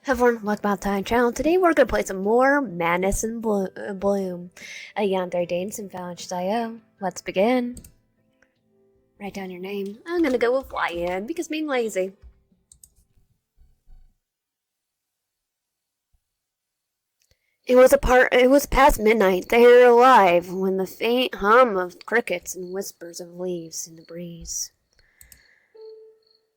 Everyone, welcome back to my channel. Today we're going to play some more Madness in Bloom. A Yandere Otome. Let's begin. Write down your name. I'm going to go with Lion because being lazy. It was past midnight. They were alive when the faint hum of crickets and whispers of leaves in the breeze.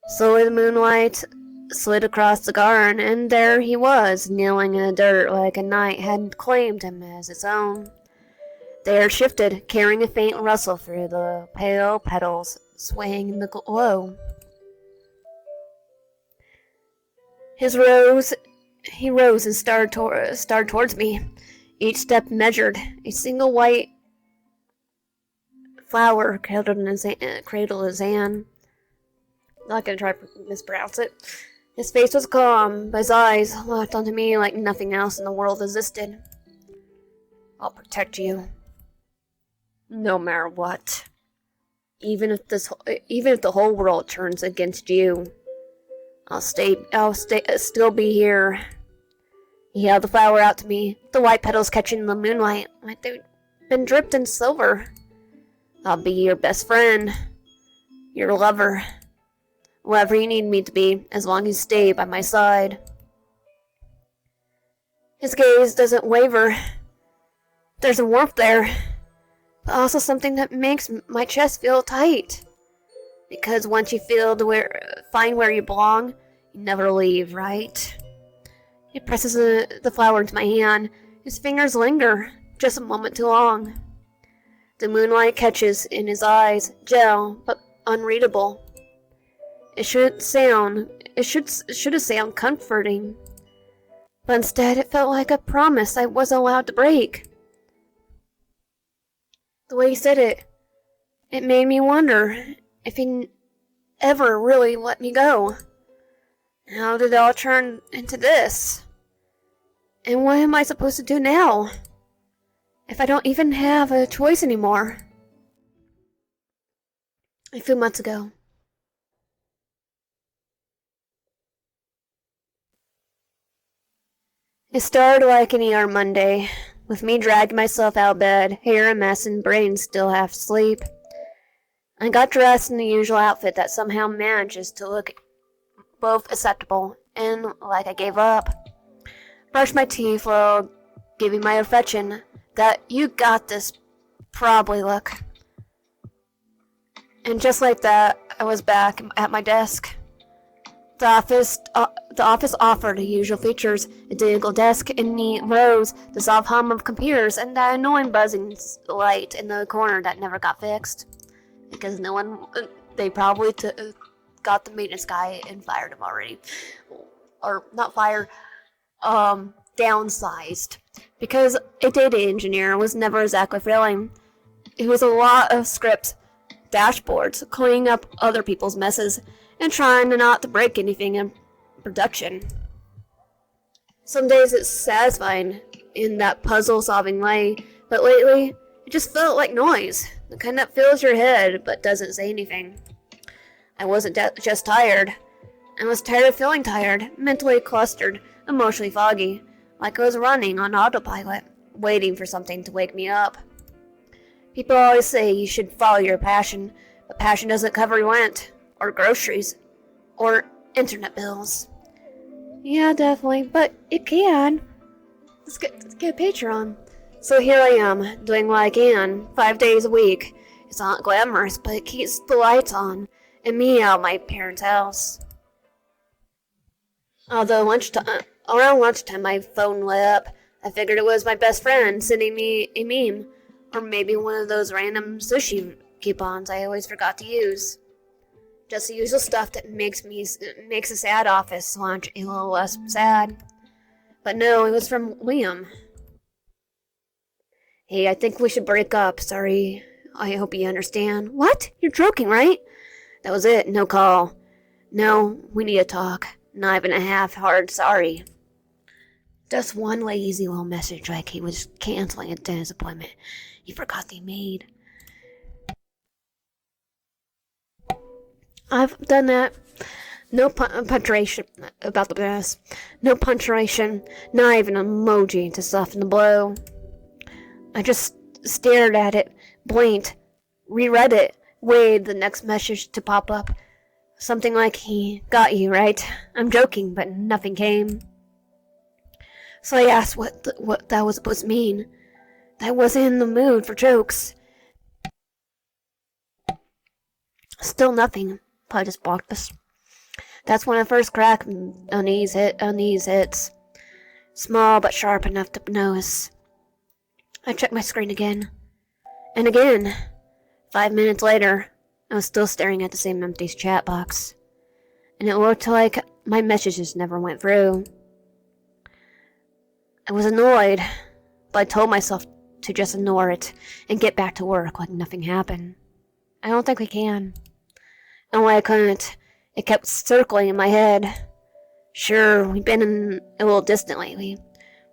Slowly the moonlight slid across the garden, and there he was, kneeling in the dirt like a night had claimed him as its own. The air shifted, carrying a faint rustle through the pale petals, swaying in the glow. He rose and started towards me. Each step measured, a single white flower cradled in his hand. Not gonna try to mispronounce it. His face was calm, but his eyes locked onto me like nothing else in the world existed. I'll protect you, no matter what. Even if the whole world turns against you, I'll still be here. He held the flower out to me, the white petals catching the moonlight like they'd been dripped in silver. I'll be your best friend, your lover. Whatever you need me to be, as long as you stay by my side. His gaze doesn't waver. There's a warmth there, but also something that makes my chest feel tight. Because once you find where you belong, you never leave, right? He presses the flower into my hand. His fingers linger, just a moment too long. The moonlight catches in his eyes, gel, but unreadable. It should have sound comforting, but instead it felt like a promise I wasn't allowed to break. The way he said it made me wonder if he ever really let me go. How did it all turn into this? And what am I supposed to do now, if I don't even have a choice anymore? A few months ago. It started like any other Monday, with me dragging myself out of bed, hair a mess and brain still half asleep. I got dressed in the usual outfit that somehow manages to look both acceptable and like I gave up. Brushed my teeth while giving my affection that "you got this" probably look. And just like that, I was back at my desk. The office offered the usual features: a digital desk, a neat rows, the soft hum of computers, and that annoying buzzing light in the corner that never got fixed. Because they probably got the maintenance guy and fired him already. Or, not fired, downsized. Because a data engineer was never exactly thrilling. It was a lot of scripts, dashboards, cleaning up other people's messes, and trying not to break anything in production. Some days it's satisfying in that puzzle-solving way, but lately it just felt like noise, the kind that fills your head but doesn't say anything. I wasn't just tired. I was tired of feeling tired, mentally clustered, emotionally foggy, like I was running on autopilot, waiting for something to wake me up. People always say you should follow your passion, but passion doesn't cover rent, or groceries, or internet bills. Yeah, definitely, but it can. Let's get a Patreon. So here I am, doing what I can, 5 days a week. It's not glamorous, but it keeps the lights on, and me out of my parents' house. Although around lunchtime my phone lit up. I figured it was my best friend sending me a meme, or maybe one of those random sushi coupons I always forgot to use. Just the usual stuff that makes a sad office lunch a little less sad. But no, it was from Liam. Hey, I think we should break up. Sorry. I hope you understand. What? You're joking, right? That was it. No call. No, we need to talk. Not even a half-hard sorry. Just one lazy little message like he was canceling a dentist appointment he forgot they made. I've done that. No punctuation about the best. No punctuation, not even an emoji to soften the blow. I just stared at it, blinked, reread it, waited the next message to pop up. Something like, he got you, right? I'm joking, but nothing came. So I asked what that was supposed to mean. I wasn't in the mood for jokes. Still nothing. I just blocked this. That's when I first cracked unease hits. Small but sharp enough to notice. I checked my screen again. And again. 5 minutes later, I was still staring at the same empty chat box. And it looked like my messages never went through. I was annoyed, but I told myself to just ignore it and get back to work like nothing happened. I don't think we can. And when I couldn't, it kept circling in my head. Sure, we've been in a little distant lately.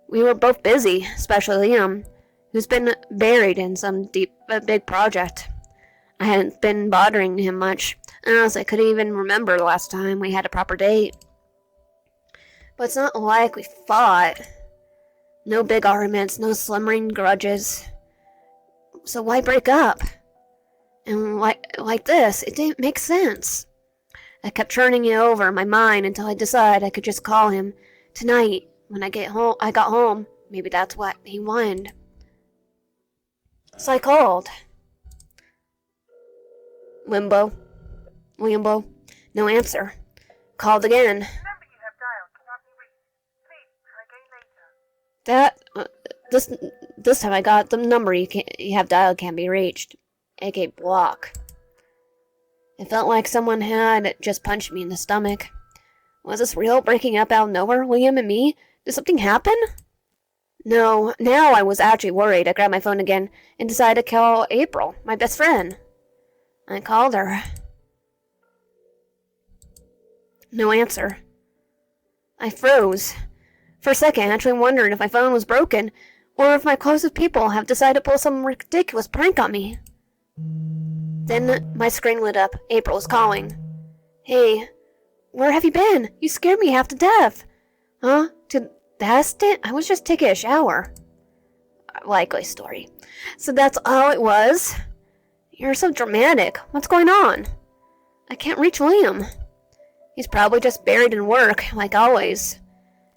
We were both busy, especially Liam, who's been buried in some big project. I hadn't been bothering him much, unless I could even remember the last time we had a proper date. But it's not like we fought. No big arguments, no slumbering grudges. So why break up? And like this, it didn't make sense. I kept turning it over in my mind until I decided I could just call him tonight when I got home. Maybe that's what he wanted. So I called. Limbo. No answer. Called again. The number you have dialed cannot be reached. Please try again later. This time I got the number you have dialed can't be reached. aka block. It felt like someone had just punched me in the stomach. Was this real, breaking up out of nowhere, Liam and me? Did something happen? No, now I was actually worried. I grabbed my phone again and decided to call April, my best friend. I called her. No answer. I froze. For a second, I actually wondered if my phone was broken, or if my closest people have decided to pull some ridiculous prank on me. Then my screen lit up. April was calling. Hey, where have you been? You scared me half to death. Huh? To that extent? I was just taking a shower. Likely story. So that's all it was? You're so dramatic. What's going on? I can't reach Liam. He's probably just buried in work, like always.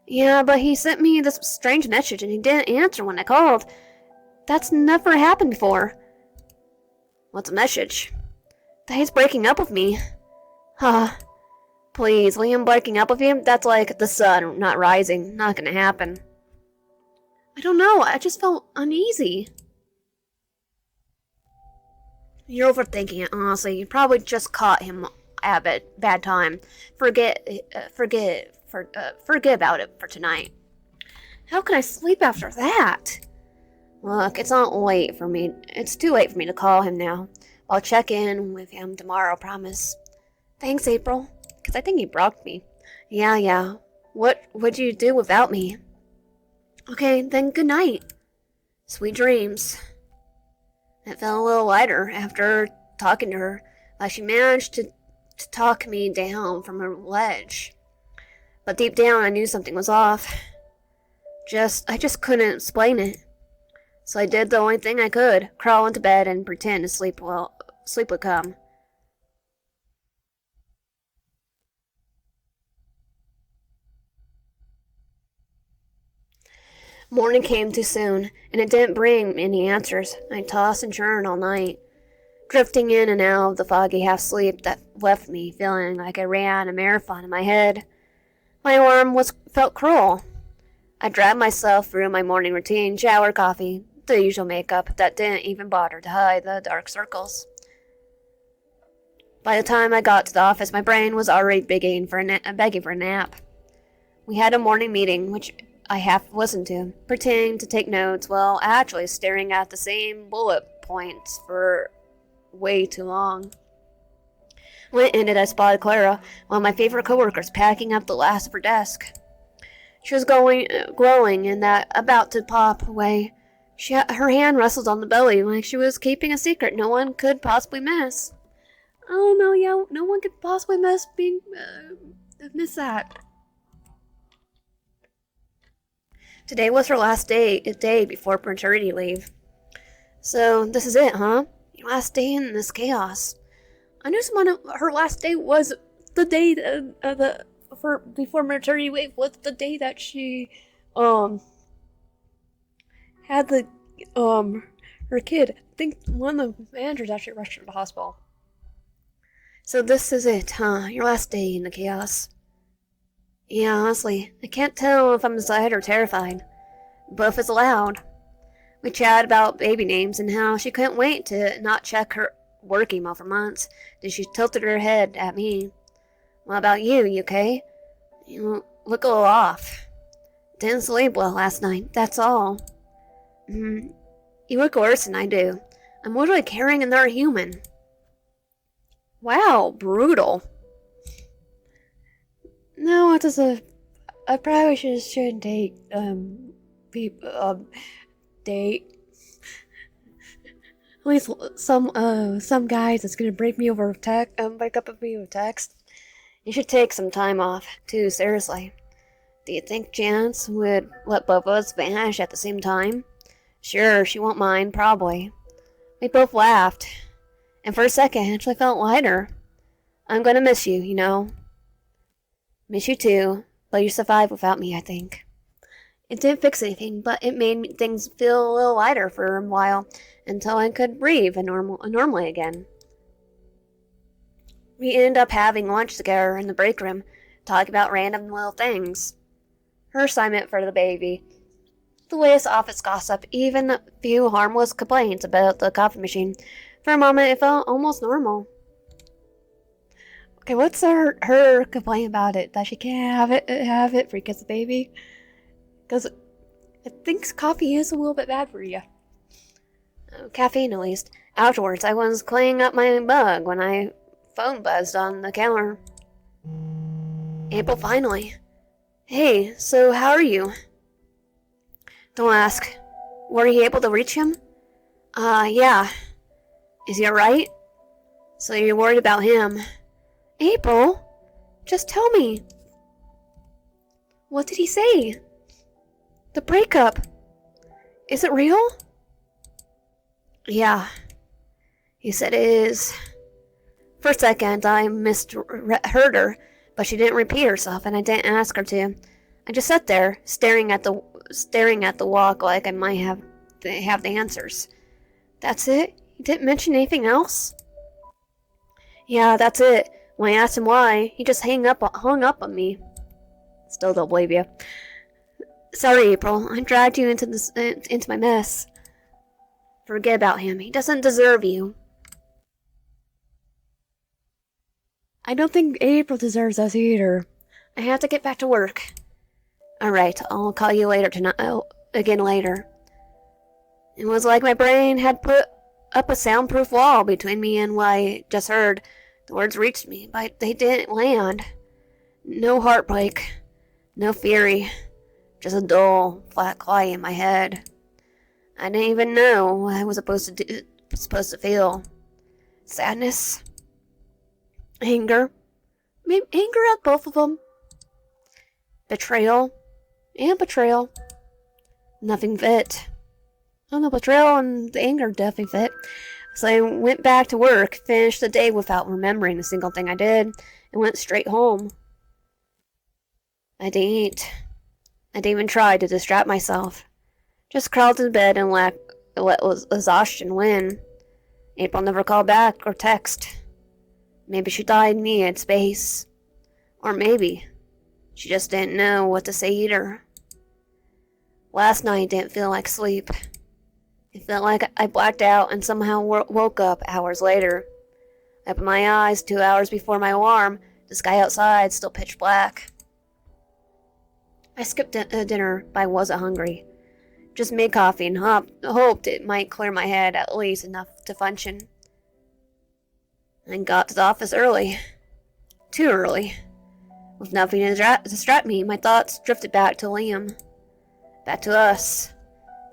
Yeah, but he sent me this strange message and he didn't answer when I called. That's never happened before. What's a message? That he's breaking up with me. Huh. Please, Liam breaking up with you? That's like the sun not rising. Not gonna happen. I don't know. I just felt uneasy. You're overthinking it, honestly. You probably just caught him at a bad time. Forget about it for tonight. How can I sleep after that? Look, it's not late for me. It's too late for me to call him now. I'll check in with him tomorrow, promise. Thanks, April. Because I think he blocked me. Yeah. What would you do without me? Okay, then good night. Sweet dreams. It felt a little lighter after talking to her, like she managed to talk me down from her ledge. But deep down, I knew something was off. I just couldn't explain it. So I did the only thing I could, crawl into bed and pretend to sleep would come. Morning came too soon, and it didn't bring any answers. I tossed and turned all night, drifting in and out of the foggy half-sleep that left me feeling like I ran a marathon in my head. My arm felt cruel. I dragged myself through my morning routine, shower, coffee, the usual makeup that didn't even bother to hide the dark circles. By the time I got to the office, my brain was already begging for a nap. We had a morning meeting, which I half listened to, pretending to take notes while actually staring at the same bullet points for way too long. When it ended, I spotted Clara, one of my favorite coworkers, packing up the last of her desk. She was glowing and about to pop away. Her hand rested on the belly like she was keeping a secret no one could possibly miss. Oh no, yeah, no one could possibly miss that. Today was her last day before maternity leave. So this is it, huh? Your last day in this chaos. I knew her last day was the day before maternity leave was the day that she had the her kid. I think one of the managers actually rushed her to the hospital. So this is it, huh? Your last day in the chaos. Yeah, honestly, I can't tell if I'm excited or terrified. Both is allowed. We chatted about baby names and how she couldn't wait to not check her work email for months. Then she tilted her head at me. What about you? You okay? You look a little off. Didn't sleep well last night, that's all. You look worse than I do. I'm literally carrying another human. Wow, brutal. No, it is I probably shouldn't date, date. At least some guys that's gonna break me over break up with me with text. You should take some time off, too, seriously. Do you think Janice would let both of us vanish at the same time? Sure, she won't mind, probably. We both laughed, and for a second, I actually felt lighter. I'm gonna miss you, you know. Miss you too, but you survived without me, I think. It didn't fix anything, but it made things feel a little lighter for a while, until I could breathe normally again. We ended up having lunch together in the break room, talking about random little things. Her assignment for the baby, the latest office gossip, even a few harmless complaints about the coffee machine. For a moment, it felt almost normal. Okay, what's her complaint about it? That she can't have it for you kiss the baby? Because I think coffee is a little bit bad for you. Caffeine, at least. Afterwards, I was cleaning up my mug when I phone buzzed on the counter. April, finally. Hey, so how are you? Don't ask. Were you able to reach him? Yeah. Is he alright? So you're worried about him. April? Just tell me. What did he say? The breakup. Is it real? Yeah. He said it is. For a second, I misheard her, but she didn't repeat herself, and I didn't ask her to. I just sat there, staring at the walk like I might have the answers. That's it? He didn't mention anything else? Yeah, that's it. When I asked him why, he just hung up on me. Still don't believe you. Sorry, April. I dragged you into my mess. Forget about him. He doesn't deserve you. I don't think April deserves us either. I have to get back to work. Alright, I'll call you later tonight. Again later. It was like my brain had put up a soundproof wall between me and what I just heard. The words reached me, but they didn't land. No heartbreak. No fury. Just a dull, flat quiet in my head. I didn't even know what I was supposed to feel. Sadness. Anger. Maybe anger at both of them. Betrayal. And betrayal. Nothing fit. Oh, the betrayal and the anger definitely fit. So I went back to work, finished the day without remembering a single thing I did, and went straight home. I didn't eat. I didn't even try to distract myself. Just crawled into bed and let exhaustion win. April never called back or text. Maybe she thought I needed space. Or maybe she just didn't know what to say either. Last night didn't feel like sleep. It felt like I blacked out and somehow woke up hours later. I opened my eyes 2 hours before my alarm. The sky outside still pitch black. I skipped dinner, but I wasn't hungry. Just made coffee and hoped it might clear my head at least enough to function. I got to the office early. Too early. With nothing to distract me, my thoughts drifted back to Liam. Back to us.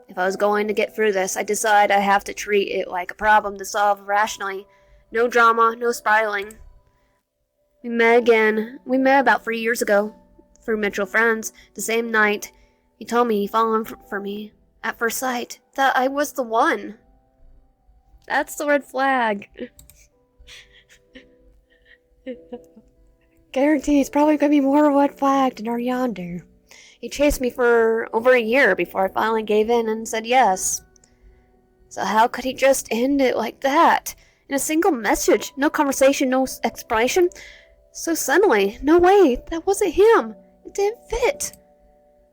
If I was going to get through this, I decided I have to treat it like a problem to solve rationally, No drama, no spiraling. We met again. We met about 3 years ago. Through mutual friends. The same night, he told me he fallen for me. At first sight. That I was the one. That's the red flag. Guarantee it's probably gonna be more red flagged than our Yandere. He chased me for over a year before I finally gave in and said yes. So how could he just end it like that? In a single message, no conversation, no explanation. So suddenly, no way, that wasn't him. It didn't fit.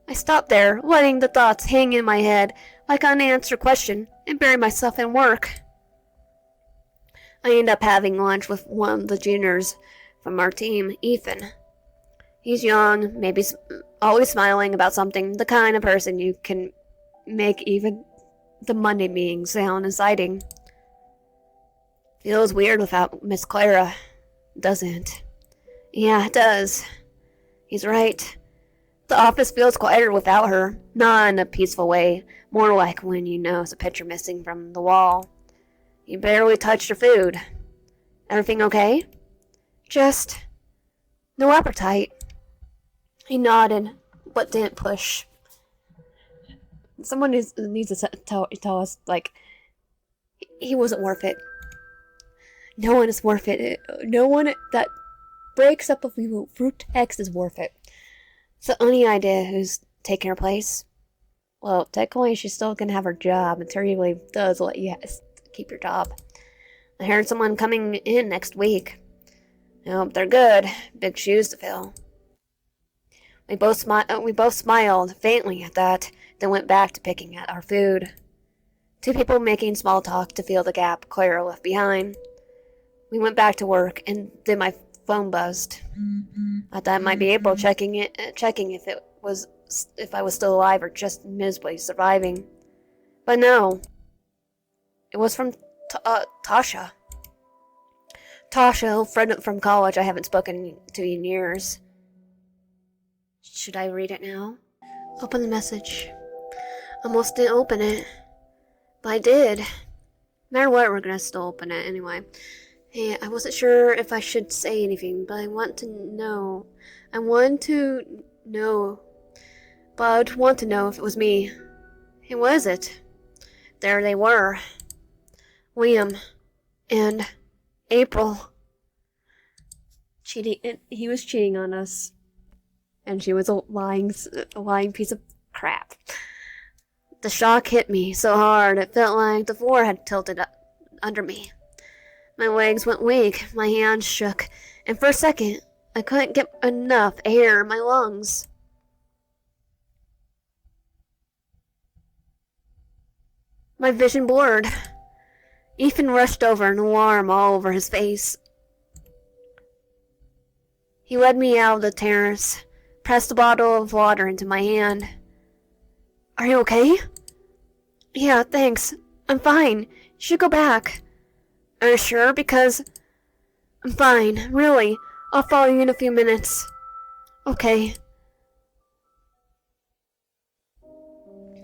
I stopped there, letting the thoughts hang in my head like an unanswered question, and buried myself in work. I ended up having lunch with one of the juniors from our team, Ethan. He's young, maybe always smiling about something, the kind of person you can make even the Monday meeting sound exciting. Feels weird without Miss Clara, doesn't it? Yeah, it does. He's right. The office feels quieter without her, not in a peaceful way, more like when you notice a picture missing from the wall. You barely touched your food. Everything okay? Just no appetite. He nodded, but didn't push. Someone needs to tell us, like, he wasn't worth it. No one is worth it. No one that breaks up with you through text is worth it. So any idea who's taking her place? Well, technically she's still gonna have her job until he really does let you keep your job. I heard someone coming in next week. I hope they're good. Big shoes to fill. We both smiled faintly at that, then went back to picking at our food. Two people making small talk to fill the gap Clara left behind. We went back to work, and then my phone buzzed. I thought it might be April checking if I was still alive or just miserably surviving. But no. It was from Tasha. Tasha, a friend from college I haven't spoken to in years. Should I read it now? Open the message. Almost didn't open it. But I did. No matter what, we're gonna still open it anyway. Hey, I wasn't sure if I should say anything, but I want to know. But I'd want to know if it was me. Who was it? There they were. William and April. Cheating. He was cheating on us. And she was a lying piece of crap. The shock hit me so hard it felt like the floor had tilted under me. My legs went weak, my hands shook, and for a second, I couldn't get enough air in my lungs. My vision blurred. Ethan rushed over, an alarm all over his face. He led me out of the terrace, pressed a bottle of water into my hand. Are you okay? Yeah, thanks. I'm fine. You should go back. Are you sure? Because I'm fine, really. I'll follow you in a few minutes. Okay.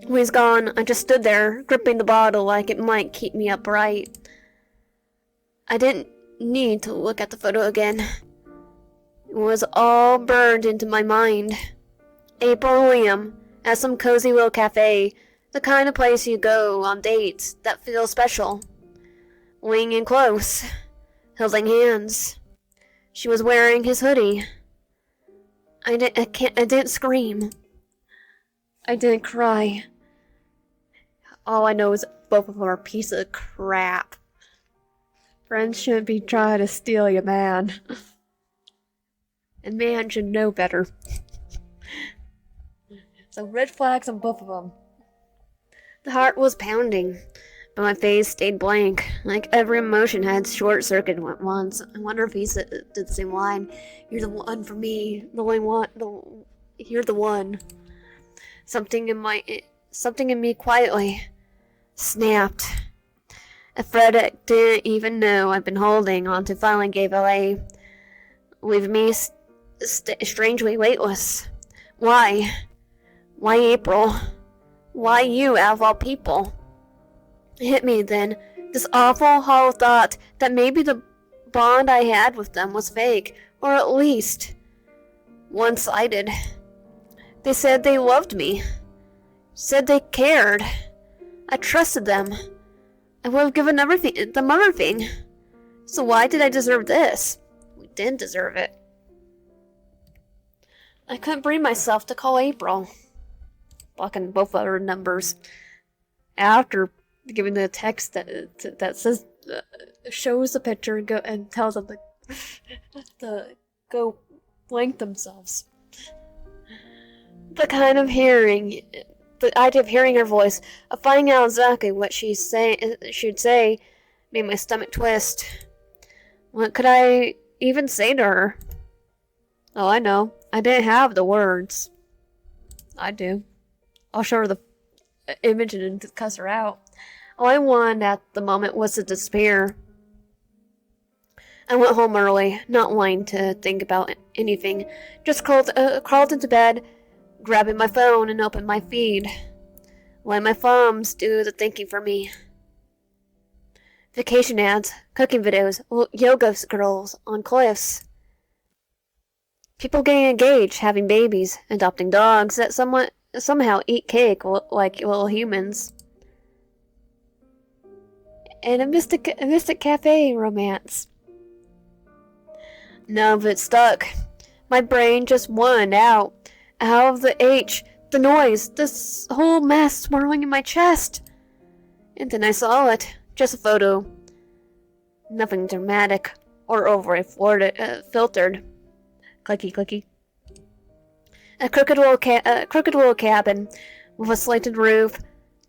When he's gone, I just stood there, gripping the bottle like it might keep me upright. I didn't need to look at the photo again. It was all burned into my mind. April and William at some cozy little cafe, the kind of place you go on dates that feel special. Leaning in close, holding hands. She was wearing his hoodie. I didn't scream. I didn't cry. All I know is both of them are a piece of crap. Friends shouldn't be trying to steal your man. And man should know better. So red flags on both of them. The heart was pounding, but my face stayed blank, like every emotion had short-circuited at once. I wonder if he did the same line. You're the one for me. You're the one. Something in me quietly snapped. A thread I didn't even know I'd been holding onto finally gave away, leaving me strangely weightless. Why? Why April? Why you, out of all people? It hit me then. This awful hollow thought that maybe the bond I had with them was fake, or at least one-sided. They said they loved me, said they cared. I trusted them. I would have given them everything. So why did I deserve this? We didn't deserve it. I couldn't bring myself to call April. Blocking both of her numbers. After giving the text that says, shows the picture and tells them to go blank themselves. The idea of hearing her voice, of finding out exactly what she'd say, made my stomach twist. What could I even say to her? Oh, I know. I didn't have the words. I do. I'll show her the image and cuss her out. All I wanted at the moment was to disappear. I went home early, not wanting to think about anything. Just crawled into bed, grabbing my phone and opened my feed. Letting my thumbs do the thinking for me. Vacation ads, cooking videos, yoga girls on cliffs. People getting engaged, having babies, adopting dogs that somehow eat cake like little humans. And a mystic cafe romance. None of it stuck. My brain just won out of the H, the noise, this whole mess swirling in my chest. And then I saw it. Just a photo. Nothing dramatic or overly filtered. Clicky, clicky. A crooked little cabin with a slanted roof,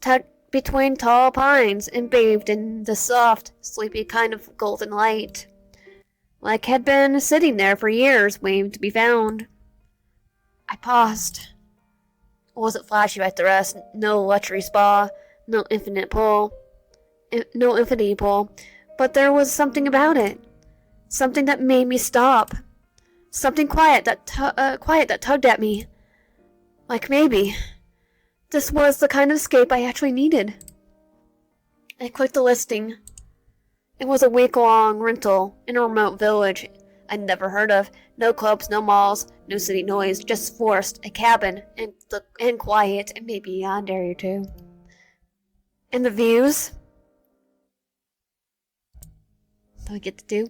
tucked between tall pines and bathed in the soft, sleepy kind of golden light. Like had been sitting there for years, waiting to be found. I paused. It wasn't flashy like the rest. No luxury spa, no infinity pool, but there was something about it. Something that made me stop. Something quiet that tugged at me. Like maybe this was the kind of escape I actually needed. I clicked the listing. It was a week-long rental in a remote village I'd never heard of. No clubs, no malls, no city noise, just forest, a cabin, and quiet, and maybe a Yandere or two. And the views? What do I get to do?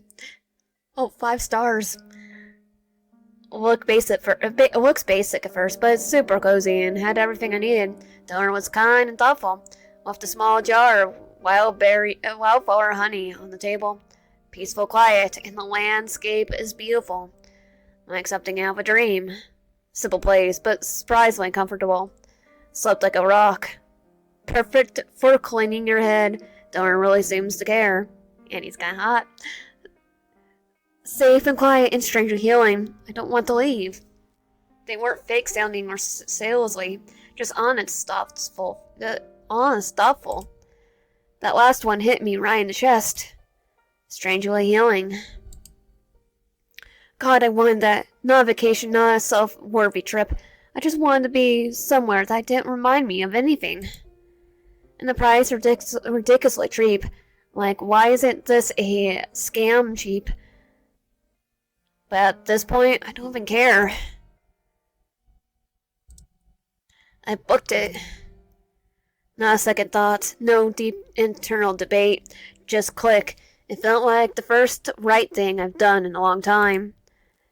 Oh, 5 stars. It looks basic at first, but it's super cozy and had everything I needed. The owner was kind and thoughtful. Left a small jar of wildflower honey on the table. Peaceful quiet, and the landscape is beautiful. Like something out of a dream. Simple place, but surprisingly comfortable. Slept like a rock. Perfect for cleaning your head. The owner really seems to care. And he's kinda hot. Safe and quiet and strangely healing. I don't want to leave. They weren't fake sounding or salesy, just honest, thoughtful. That last one hit me right in the chest. Strangely healing. God, I wanted that. Not a vacation, not a self-worthy trip. I just wanted to be somewhere that didn't remind me of anything. And the price ridiculously cheap. Like, why isn't this a scam cheap? But at this point, I don't even care. I booked it. Not a second thought, no deep internal debate. Just click. It felt like the first right thing I've done in a long time.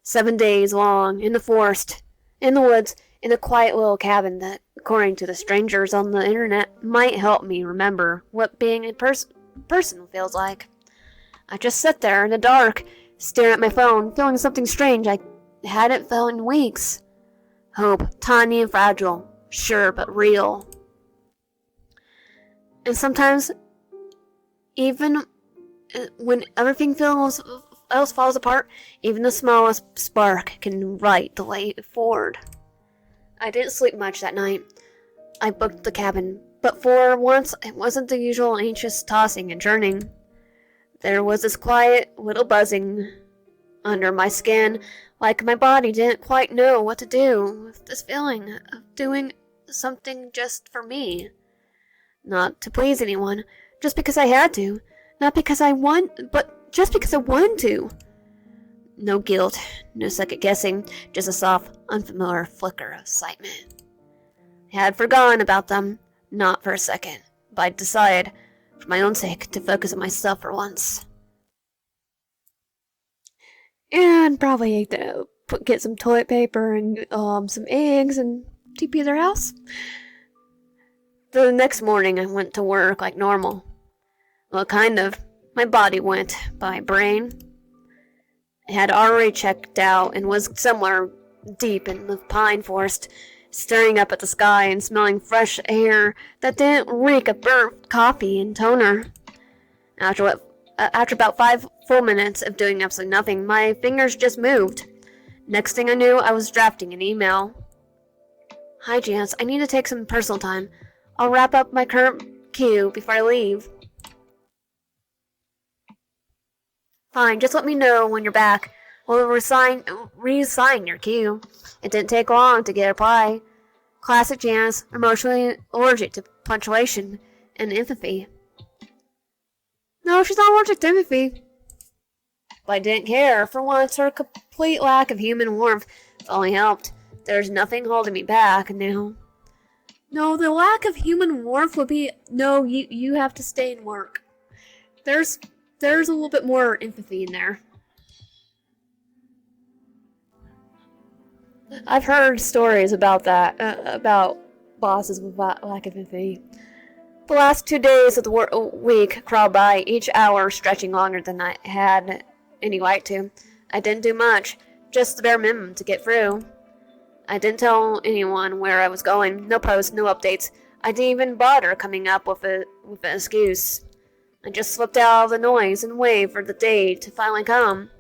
7 days long, in the forest, in the woods, in a quiet little cabin that, according to the strangers on the internet, might help me remember what being a person feels like. I just sat there in the dark, staring at my phone, feeling something strange I hadn't felt in weeks. Hope, tiny and fragile, sure but real. And sometimes, even when everything else falls apart, even the smallest spark can light the way forward. I didn't sleep much that night. I booked the cabin, but for once it wasn't the usual anxious tossing and turning. There was this quiet little buzzing under my skin, like my body didn't quite know what to do with this feeling of doing something just for me. Not to please anyone, just because I had to. Not because I want, but just because I want to. No guilt, no second guessing, just a soft, unfamiliar flicker of excitement. I had forgotten about them, not for a second, but I decided, for my own sake, to focus on myself for once. And probably get some toilet paper and some eggs and TP their house. The next morning I went to work like normal. Well, kind of. My body went, but my brain, I had already checked out and was somewhere deep in the pine forest, staring up at the sky and smelling fresh air that didn't reek of burnt coffee and toner. After about 5 full minutes of doing absolutely nothing, my fingers just moved. Next thing I knew, I was drafting an email. Hi, Janice. I need to take some personal time. I'll wrap up my current queue before I leave. Fine, just let me know when you're back. We'll reassign your queue. It didn't take long to get a reply. Classic Janice, emotionally allergic to punctuation and empathy. No, she's not allergic to empathy. But I didn't care. For once, her complete lack of human warmth only helped. There's nothing holding me back now. No, the lack of human warmth would be, no, you have to stay and work. There's a little bit more empathy in there. I've heard stories about that, about bosses with lack of empathy. The last 2 days of the week crawled by, each hour stretching longer than I had any right to. I didn't do much, just the bare minimum to get through. I didn't tell anyone where I was going, no posts, no updates. I didn't even bother coming up with an excuse. I just slipped out of the noise and waited for the day to finally come.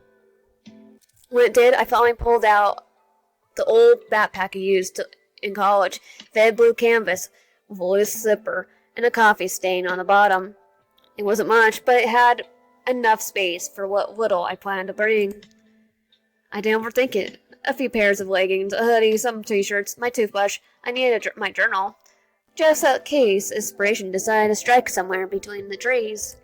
When it did, I finally pulled out the old backpack I used in college, faded blue canvas with a loose zipper and a coffee stain on the bottom. It wasn't much, but it had enough space for what little I planned to bring. I didn't overthink it. A few pairs of leggings, a hoodie, some t-shirts, my toothbrush. I needed my journal. Just in case inspiration decided to strike somewhere between the trees.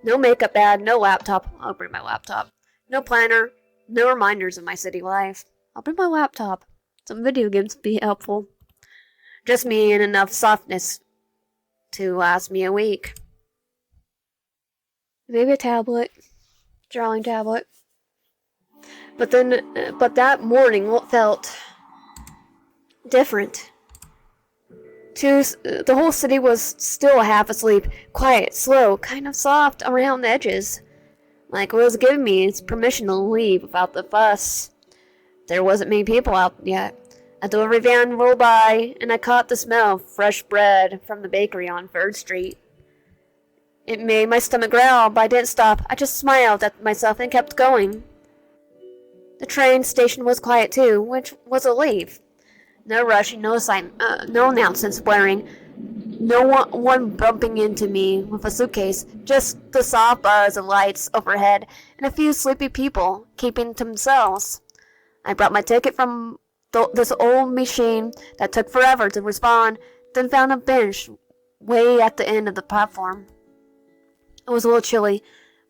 No makeup bag, no laptop. I'll bring my laptop. No planner, no reminders of my city life. I'll bring my laptop. Some video games would be helpful. Just me and enough softness to last me a week. Maybe a tablet. Drawing tablet. But that morning felt different. The whole city was still half asleep, quiet, slow, kind of soft around the edges. Like it was giving me its permission to leave without the fuss. There wasn't many people out yet. A delivery van rolled by, and I caught the smell of fresh bread from the bakery on 3rd Street. It made my stomach growl, but I didn't stop. I just smiled at myself and kept going. The train station was quiet too, which was a relief. No rushing, no announcements blaring, no one bumping into me with a suitcase, just the soft buzz of lights overhead and a few sleepy people keeping to themselves. I brought my ticket from this old machine that took forever to respond, then found a bench way at the end of the platform. It was a little chilly,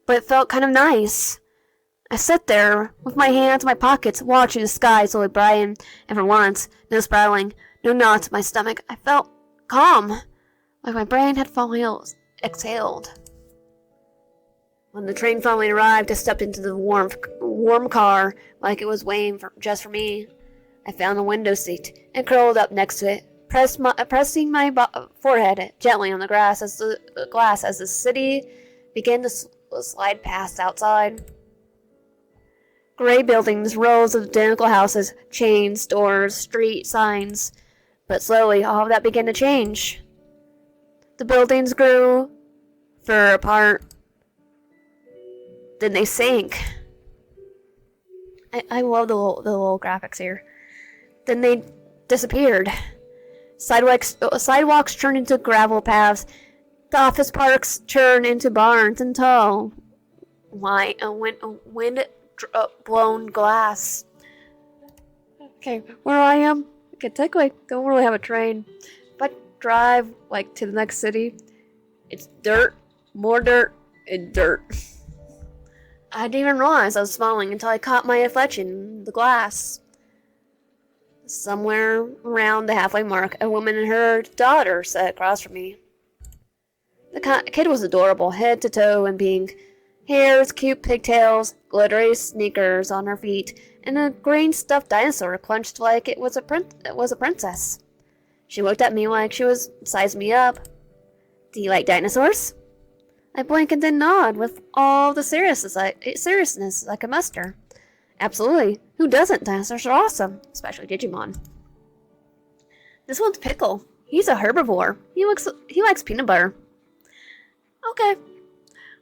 but it felt kind of nice. I sat there, with my hands in my pockets, watching the sky slowly brighten, and for once, no spiraling, no knots in my stomach. I felt calm, like my brain had finally exhaled. When the train finally arrived, I stepped into the warm car, like it was waiting just for me. I found the window seat, and curled up next to it, pressing my forehead gently on the glass as the city began to slide past outside. Gray buildings, rows of identical houses, chains, stores, street signs. But slowly, all of that began to change. The buildings grew further apart. Then they sank. I love the little graphics here. Then they disappeared. Sidewalks turned into gravel paths. The office parks turned into barns and tall wind-blown glass. Okay, where I am, I can technically don't really have a train. If I drive to the next city, it's dirt, more dirt, in dirt. I didn't even realize I was smiling until I caught my reflection in the glass. Somewhere around the halfway mark, a woman and her daughter sat across from me. The kid was adorable, head to toe in pink. Hairs, cute pigtails, glittery sneakers on her feet, and a green stuffed dinosaur clenched like it was a princess. She looked at me like she was sizing me up. Do you like dinosaurs? I blinked and then nod with all the seriousness I could muster. Absolutely. Who doesn't? Dinosaurs are awesome, especially Digimon. This one's Pickle. He's a herbivore. He likes peanut butter. Okay.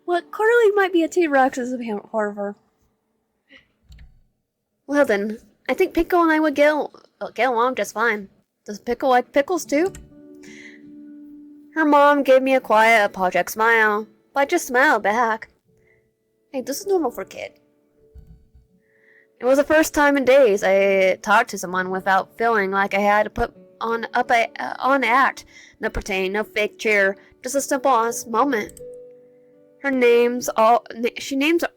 Well, Carly might be a T-Rex as a herbivore. Well then, I think Pickle and I would get along just fine. Does Pickle like pickles too? Her mom gave me a quiet, apologetic smile, but I just smiled back. Hey, this is normal for a kid. It was the first time in days I talked to someone without feeling like I had to put on act. No pretend, no fake cheer, just a simple, honest moment. She names all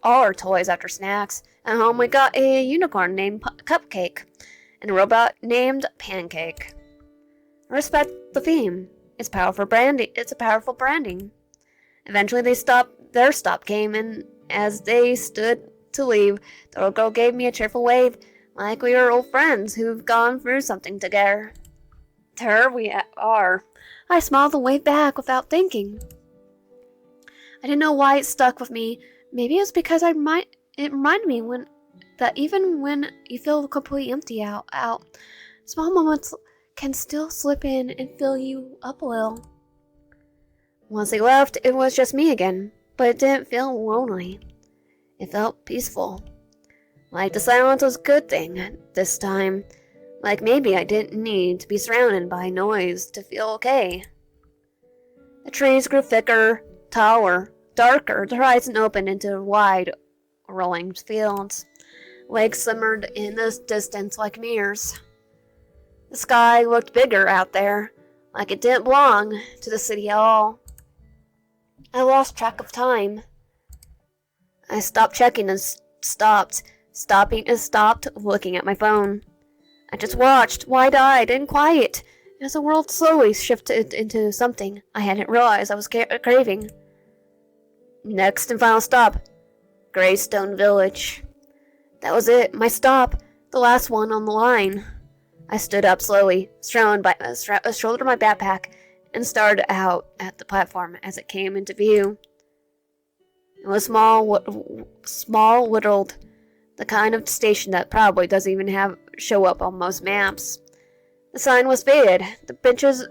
our toys after snacks. At home, we got a unicorn named Cupcake and a robot named Pancake. I respect the theme. It's powerful branding. It's a powerful branding. Eventually, their stop came, and as they stood to leave, the little girl gave me a cheerful wave, like we were old friends who've gone through something together. There we are. I smiled and waved back without thinking. I didn't know why it stuck with me. Maybe it was because it reminded me that even when you feel completely empty out, small moments can still slip in and fill you up a little. Once they left, it was just me again, but it didn't feel lonely. It felt peaceful. Like the silence was a good thing this time. Like maybe I didn't need to be surrounded by noise to feel okay. The trees grew thicker, taller, darker. The horizon opened into wide, rolling fields. Lakes simmered in the distance like mirrors. The sky looked bigger out there, like it didn't belong to the city at all. I lost track of time. I stopped checking and stopped looking at my phone. I just watched, wide-eyed and quiet, as the world slowly shifted into something I hadn't realized I was craving. Next and final stop, Greystone Village. That was it, my stop, the last one on the line. I stood up slowly, shouldered my backpack, and stared out at the platform as it came into view. It was small, whittled, the kind of station that probably doesn't even show up on most maps. The sign was faded, the benches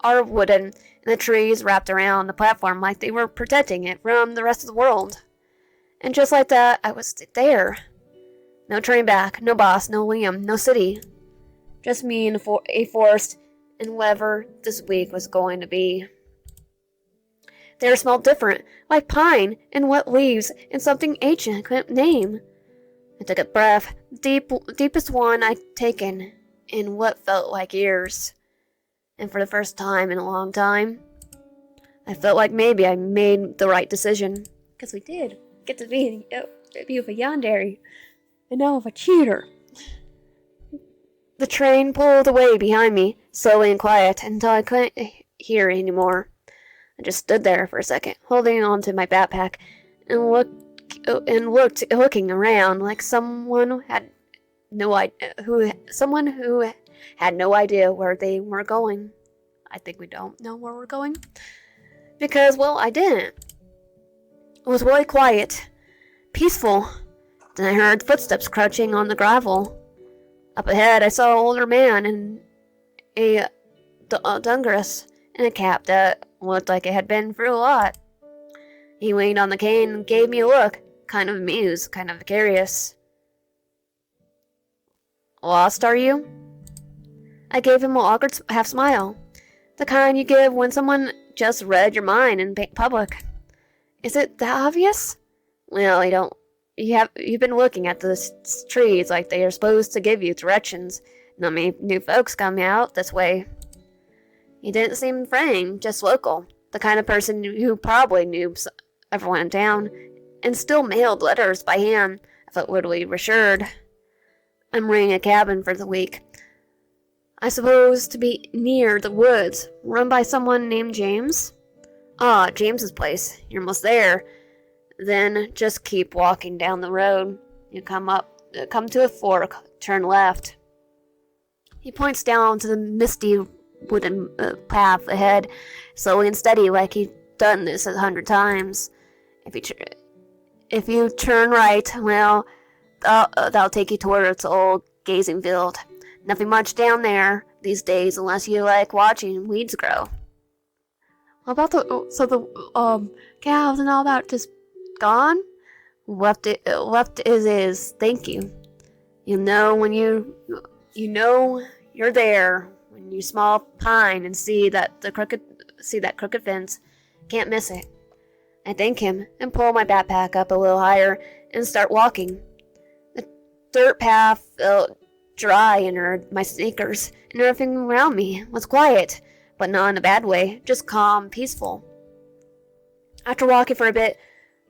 are wooden, and the trees wrapped around the platform like they were protecting it from the rest of the world. And just like that, I was there. No train back, no boss, no Liam, no city. Just me in a forest, and whatever this week was going to be. They smelled different, like pine and wet leaves and something ancient I couldn't name. I took a breath, deepest one I'd taken in what felt like years. And for the first time in a long time, I felt like maybe I made the right decision. Because we did get to be with a Yandere, and now with a cheater. The train pulled away behind me, slowly and quiet, until I couldn't hear anymore. I just stood there for a second, holding onto my backpack, and looking around like someone who had no idea where they were going. I think we don't know where we're going. Because, well, I didn't. It was really quiet, peaceful. Then I heard footsteps crouching on the gravel. Up ahead, I saw an older man in a dungaress and a cap that looked like it had been through a lot. He leaned on the cane and gave me a look, kind of amused, kind of curious. Lost, are you? I gave him an awkward half smile, the kind you give when someone just read your mind in public. Is it that obvious? Well, you've been looking at the trees like they are supposed to give you directions. Not many new folks come out this way. He didn't seem friendly, just local. The kind of person who probably knew ever went down, and still mailed letters by hand. I felt weirdly reassured. I'm renting a cabin for the week. I suppose to be near the woods, run by someone named James. Ah, James's place. You're almost there. Then just keep walking down the road. You come to a fork, turn left. He points down to the misty wooden path ahead, slowly and steady, like he'd done this 100 times. If you turn right, well, that'll take you towards the old gazing field. Nothing much down there these days, unless you like watching weeds grow. What about the cows and all that just gone? Left as is. Thank you. You know when you know you're there when you smell pine and see that crooked fence. Can't miss it. I thank him and pull my backpack up a little higher and start walking. The dirt path felt dry under my sneakers, and everything around me was quiet, but not in a bad way, just calm, peaceful. After walking for a bit,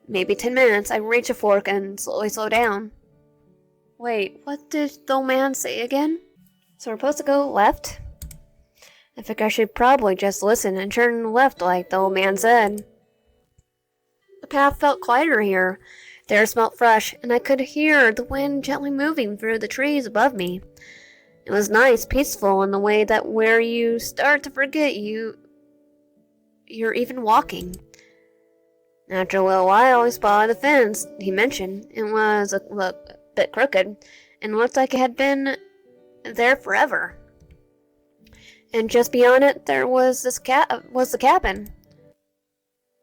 maybe 10 minutes, I reach a fork and slowly slow down. Wait, what did the old man say again? So we're supposed to go left? I think I should probably just listen and turn left like the old man said. The path felt quieter here. The air smelt fresh, and I could hear the wind gently moving through the trees above me. It was nice, peaceful in the way that where you start to forget you're even walking. After a little while, I spotted the fence he mentioned. It was a bit crooked, and looked like it had been there forever. And just beyond it, there was the cabin.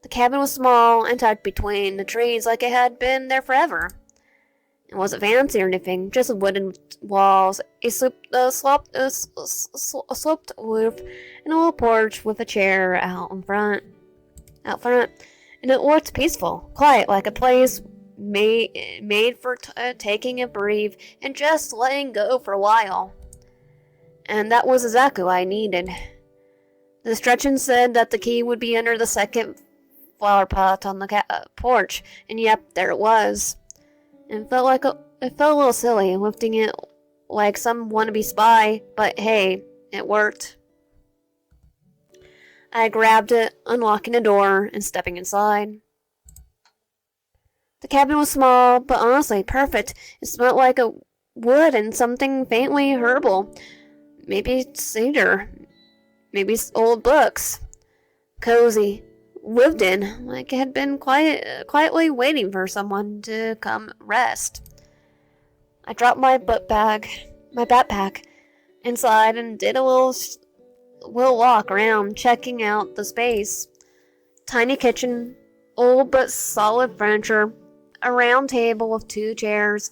The cabin was small and tucked between the trees like it had been there forever. It wasn't fancy or anything, just wooden walls, a sloped roof, and a little porch with a chair out front. And it looked peaceful, quiet, like a place made for taking a breathe and just letting go for a while. And that was exactly what I needed. The instructions said that the key would be under the second flower pot on the porch, and yep, there it was. And it felt a little silly, lifting it like some wannabe spy, but hey, it worked. I grabbed it, unlocking the door and stepping inside. The cabin was small, but honestly perfect. It smelled like a wood and something faintly herbal. Maybe cedar. Maybe old books. Cozy. Lived in, like it had been quietly waiting for someone to come rest. I dropped my backpack, inside and did a little walk around, checking out the space. Tiny kitchen, old but solid furniture, a round table with 2 chairs,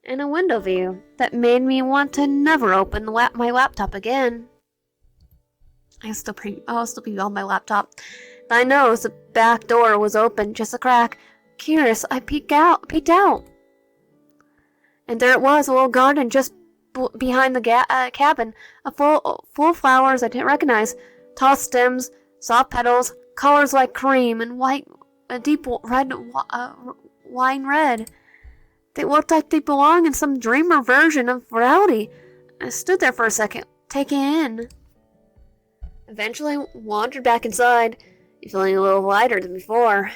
and a window view that made me want to never open my laptop again. I'll still be on my laptop. I noticed the back door was open, just a crack. Curious, I peeked out. And there it was, a little garden just behind the cabin, full of flowers I didn't recognize. Tall stems, soft petals, colors like cream and white, a deep red, wine red. They looked like they belonged in some dreamer version of reality. I stood there for a second, taking it in. Eventually, wandered back inside, feeling a little lighter than before.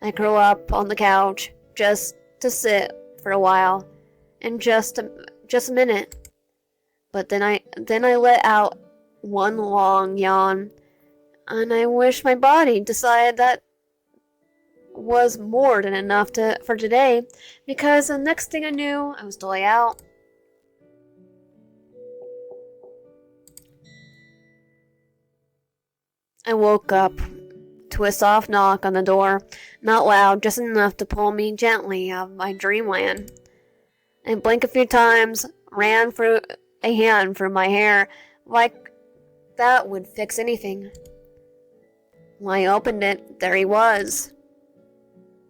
I curled up on the couch, just to sit for a while, and just a minute. But then I let out one long yawn, and I wish my body decided that was more than enough for today, because the next thing I knew, I was totally out. I woke up to a soft knock on the door, not loud, just enough to pull me gently out of my dreamland. I blinked a few times, ran through a hand through my hair, like that would fix anything. When I opened it, there he was.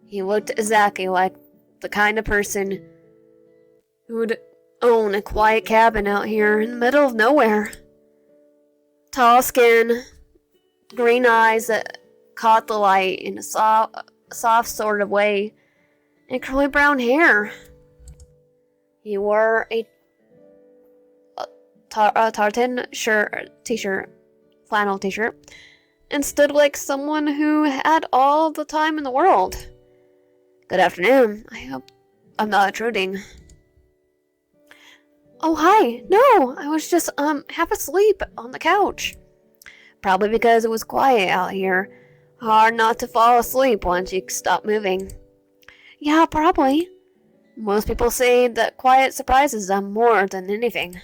He looked exactly like the kind of person who'd own a quiet cabin out here in the middle of nowhere. Tall skin, green eyes that caught the light in a soft sort of way, and curly brown hair. He wore a tartan t-shirt, flannel t-shirt, and stood like someone who had all the time in the world. Good afternoon. I hope I'm not intruding. Oh, hi. No, I was just, half asleep on the couch. Probably because it was quiet out here. Hard not to fall asleep once you stop moving. Yeah, probably. Most people say that quiet surprises them more than anything.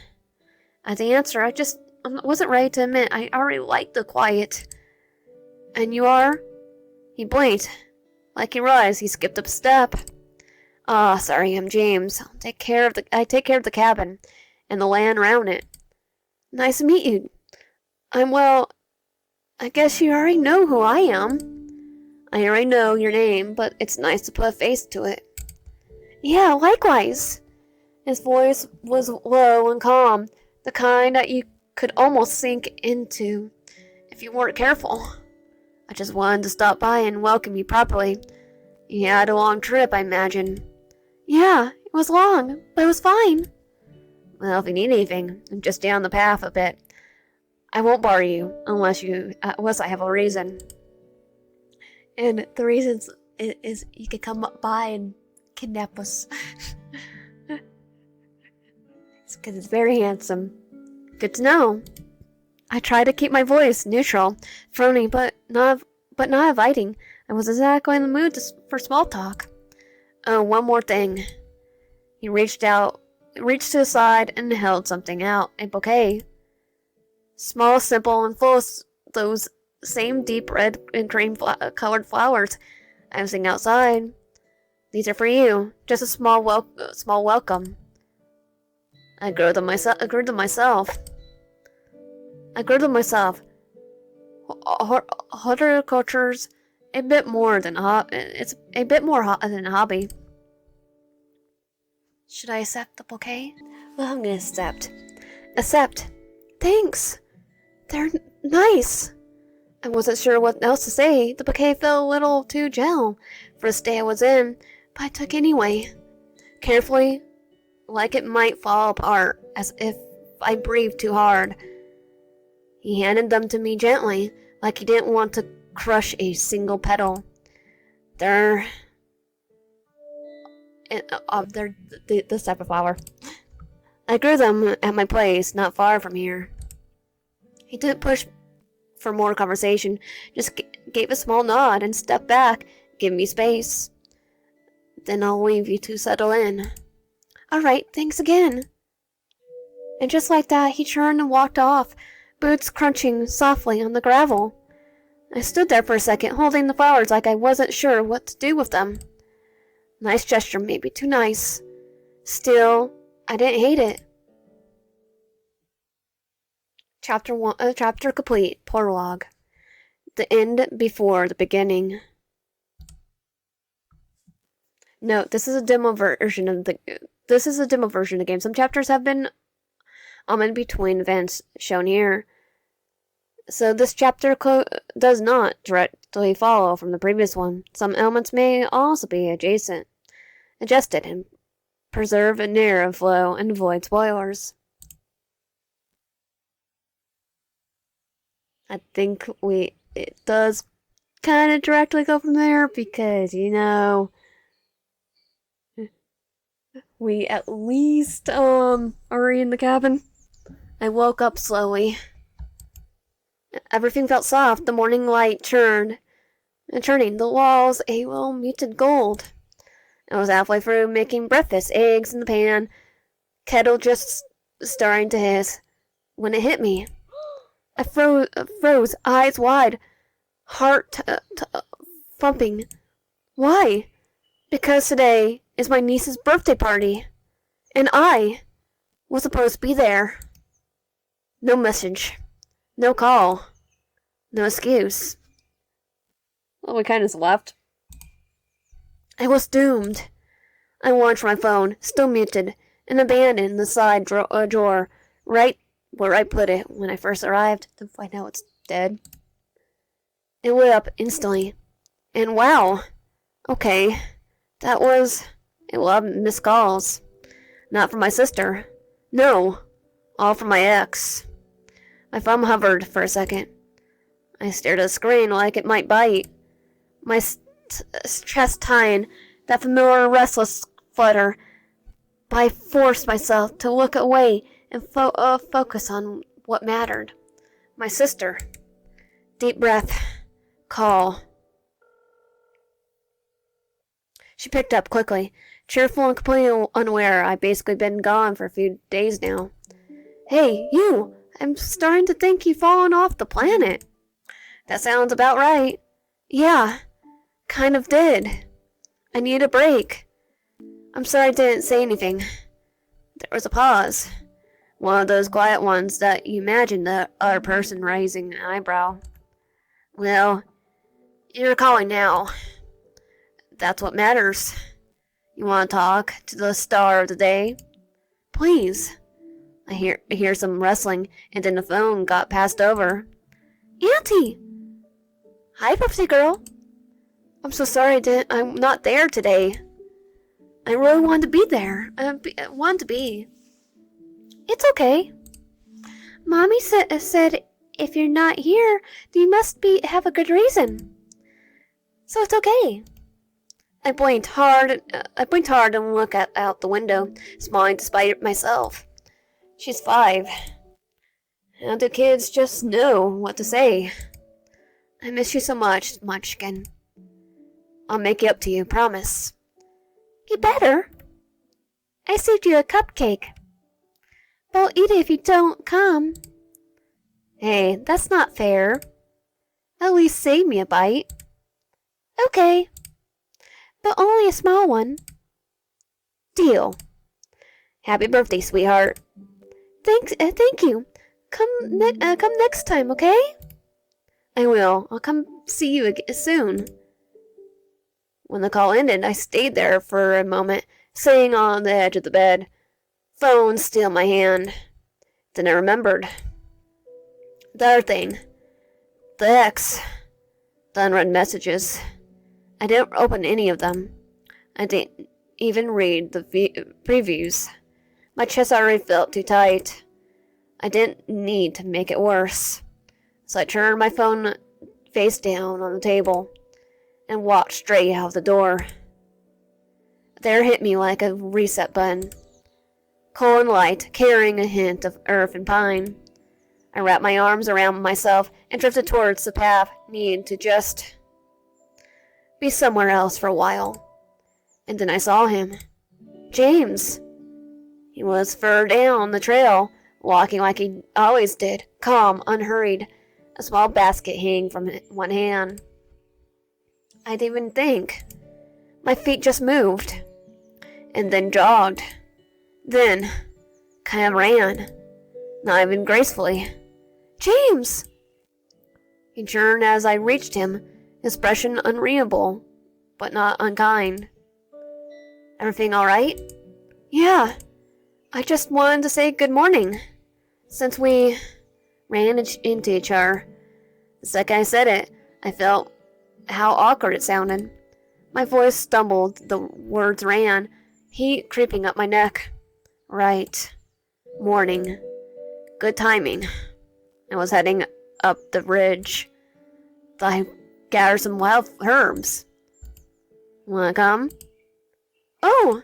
As the answer, I just wasn't ready to admit I already liked the quiet. And you are? He blinked. Like he realized he skipped a step. Sorry, I'm James. I take care of the cabin and the land around it. Nice to meet you. I guess you already know who I am. I already know your name, but it's nice to put a face to it. Yeah, likewise. His voice was low and calm, the kind that you could almost sink into if you weren't careful. I just wanted to stop by and welcome you properly. You had a long trip, I imagine. Yeah, it was long, but it was fine. Well, if you need anything, I'm just down the path a bit. I won't bother you unless I have a reason. And the reason is you can come by and kidnap us. It's because it's very handsome. Good to know. I try to keep my voice neutral, phony, but not inviting. I was exactly in the mood for small talk. Oh, one more thing. He reached to the side and held something out. A bouquet. Small, simple, and full of those same deep red and cream colored flowers I was seeing outside. These are for you. Just a small welcome. I grew them myself. Horticulture's a bit more than it's a bit more than a hobby. Should I accept the bouquet? Well, I'm gonna accept. Accept. Thanks. They're nice. I wasn't sure what else to say. The bouquet felt a little too gentle for the state I was in, but I took anyway. Carefully, like it might fall apart, as if I breathed too hard. He handed them to me gently, like he didn't want to crush a single petal. They're this type of flower. I grew them at my place, not far from here. He didn't push for more conversation, just gave a small nod and stepped back, giving me space. Then I'll leave you to settle in. Alright, thanks again. And just like that, he turned and walked off, boots crunching softly on the gravel. I stood there for a second, holding the flowers like I wasn't sure what to do with them. Nice gesture, maybe too nice. Still, I didn't hate it. Chapter complete. Prologue. The end before the beginning. Note: this is a demo version of the game. Some chapters have been in between events shown here. So this chapter does not directly follow from the previous one. Some elements may also be adjusted and preserve a narrative flow and avoid spoilers. I think it does kind of directly go from there because, we at least are in the cabin. I woke up slowly. Everything felt soft. The morning light turning the walls a little muted gold. I was halfway through making breakfast, eggs in the pan, kettle just starting to hiss, when it hit me. I froze, eyes wide, heart thumping. Why? Because today is my niece's birthday party, and I was supposed to be there. No message, no call, no excuse. Well, we kind of left. I was doomed. I launched my phone, still muted, and abandoned in the side drawer, right where I put it when I first arrived, to find out it's dead. It lit up instantly. And wow, okay, that was a lot of missed calls. Not from my sister. No, all from my ex. My thumb hovered for a second. I stared at the screen like it might bite. My chest tightened, that familiar restless flutter. But I forced myself to look away and focus on what mattered. My sister. Deep breath. Call. She picked up quickly, cheerful and completely unaware I'd basically been gone for a few days now. Hey, you! I'm starting to think you've fallen off the planet. That sounds about right. Yeah, kind of did. I need a break. I'm sorry I didn't say anything. There was a pause. One of those quiet ones that you imagine the other person raising an eyebrow. Well, you're calling now. That's what matters. You want to talk to the star of the day? Please. I hear some rustling, and then the phone got passed over. Auntie! Hi, Puppy Girl. I'm so sorry I'm not there today. I really wanted to be there. I wanted to be. It's okay. Mommy said if you're not here, then you must have a good reason. So it's okay. I blinked hard and looked out the window, smiling despite myself. She's 5. How do kids just know what to say? I miss you so much, Munchkin. I'll make it up to you, promise. You better. I saved you a cupcake. But I'll eat it if you don't come. Hey, that's not fair. At least save me a bite. Okay. But only a small one. Deal. Happy birthday, sweetheart. Thank you. Come next time, okay? I will. I'll come see you soon. When the call ended, I stayed there for a moment, sitting on the edge of the bed, phone still in my hand. Then I remembered. The other thing. The ex. The unread messages. I didn't open any of them. I didn't even read the previews. My chest already felt too tight. I didn't need to make it worse. So I turned my phone face down on the table and walked straight out the door. There hit me like a reset button. Cold and light, carrying a hint of earth and pine. I wrapped my arms around myself and drifted towards the path, needing to just be somewhere else for a while. And then I saw him. James. He was further down the trail, walking like he always did, calm, unhurried, a small basket hanging from one hand. I didn't even think. My feet just moved, and then jogged. Then, kind of ran, not even gracefully. James! He turned as I reached him, expression unreadable, but not unkind. Everything all right? Yeah. I just wanted to say good morning. Since we ran into each other. The second I said it, I felt how awkward it sounded. My voice stumbled, the words ran, heat creeping up my neck. Right. Morning. Good timing. I was heading up the ridge. I gathered some wild herbs. Wanna come? Oh,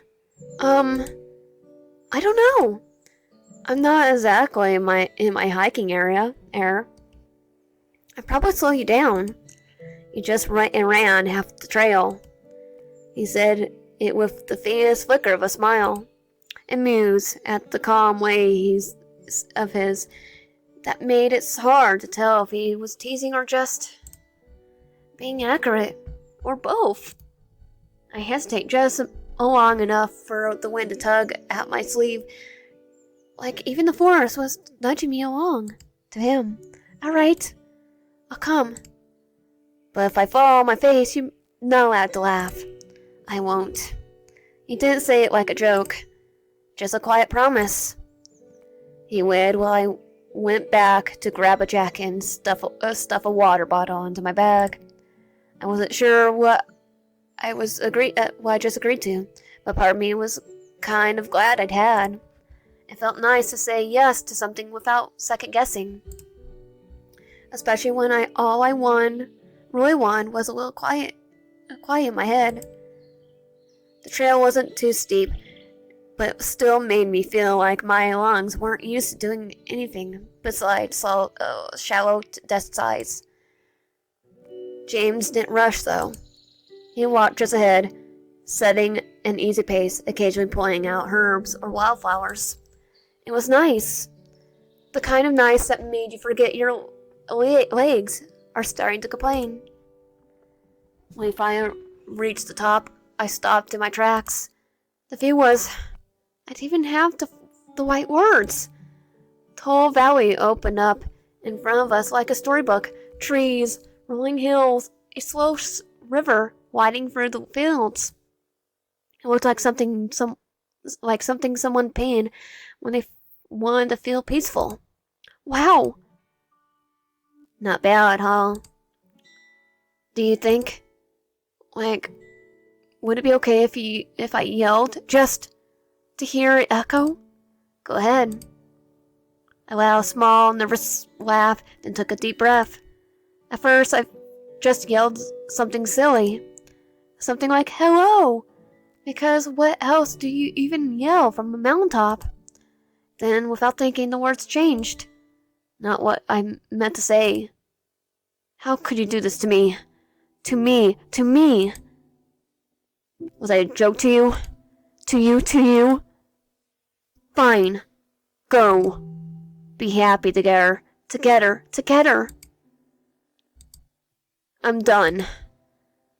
I don't know. I'm not exactly in my hiking area. I'd probably slow you down. You just ran half the trail. He said it with the faintest flicker of a smile, and mused at the calm way of his that made it hard to tell if he was teasing or just being accurate, or both. I hesitate just long enough for the wind to tug at my sleeve, like even the forest was nudging me along. To him, all right, I'll come. But if I fall on my face, you're not allowed to laugh. I won't. He didn't say it like a joke, just a quiet promise. He waited while I went back to grab a jacket and stuff a water bottle into my bag. I wasn't sure what I just agreed to, but part of me was kind of glad I'd had. It felt nice to say yes to something without second guessing, especially when all I really wanted was a little quiet in my head. The trail wasn't too steep, but it still made me feel like my lungs weren't used to doing anything besides shallow desert sides. James didn't rush, though. He walked just ahead, setting an easy pace, occasionally pointing out herbs or wildflowers. It was nice. The kind of nice that made you forget your legs are starting to complain. When we finally reached the top, I stopped in my tracks. The view was... I didn't even have the right words. The whole valley opened up in front of us like a storybook. Trees, rolling hills, a slow river winding through the fields. It looked like something someone painted when they wanted to feel peaceful. Wow! Not bad, huh? Do you think? Would it be okay if I yelled just to hear it echo? Go ahead. I let out a small, nervous laugh, then took a deep breath. At first, I just yelled something silly. Something like, hello! Because what else do you even yell from a mountaintop? Then, without thinking, the words changed. Not what I meant to say. How could you do this to me? To me! Was I a joke to you? To you? Fine. Go. Be happy together. Together. I'm done.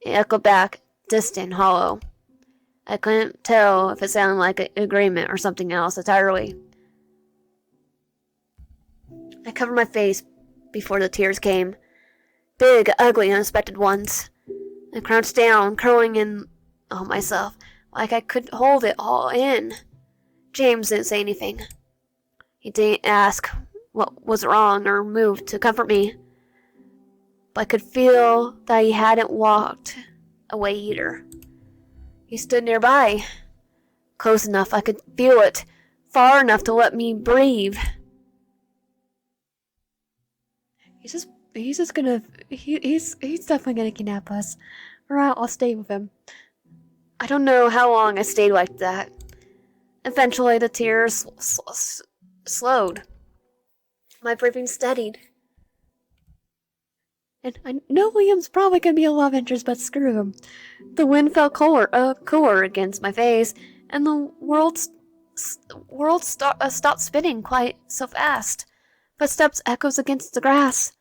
It echoed back, distant, hollow. I couldn't tell if it sounded like an agreement or something else entirely. I covered my face before the tears came. Big, ugly, unexpected ones. I crouched down, curling in on myself, like I could hold it all in. James didn't say anything. He didn't ask what was wrong or move to comfort me. But I could feel that he hadn't walked away either. He stood nearby, close enough I could feel it, far enough to let me breathe. He's definitely gonna kidnap us. Alright, I'll stay with him. I don't know how long I stayed like that. Eventually, the tears slowed. My breathing steadied. And I know Liam's probably gonna be a love interest, but screw him. The wind felt cooler against my face, and the world stopped spinning quite so fast. Footsteps echoed against the grass.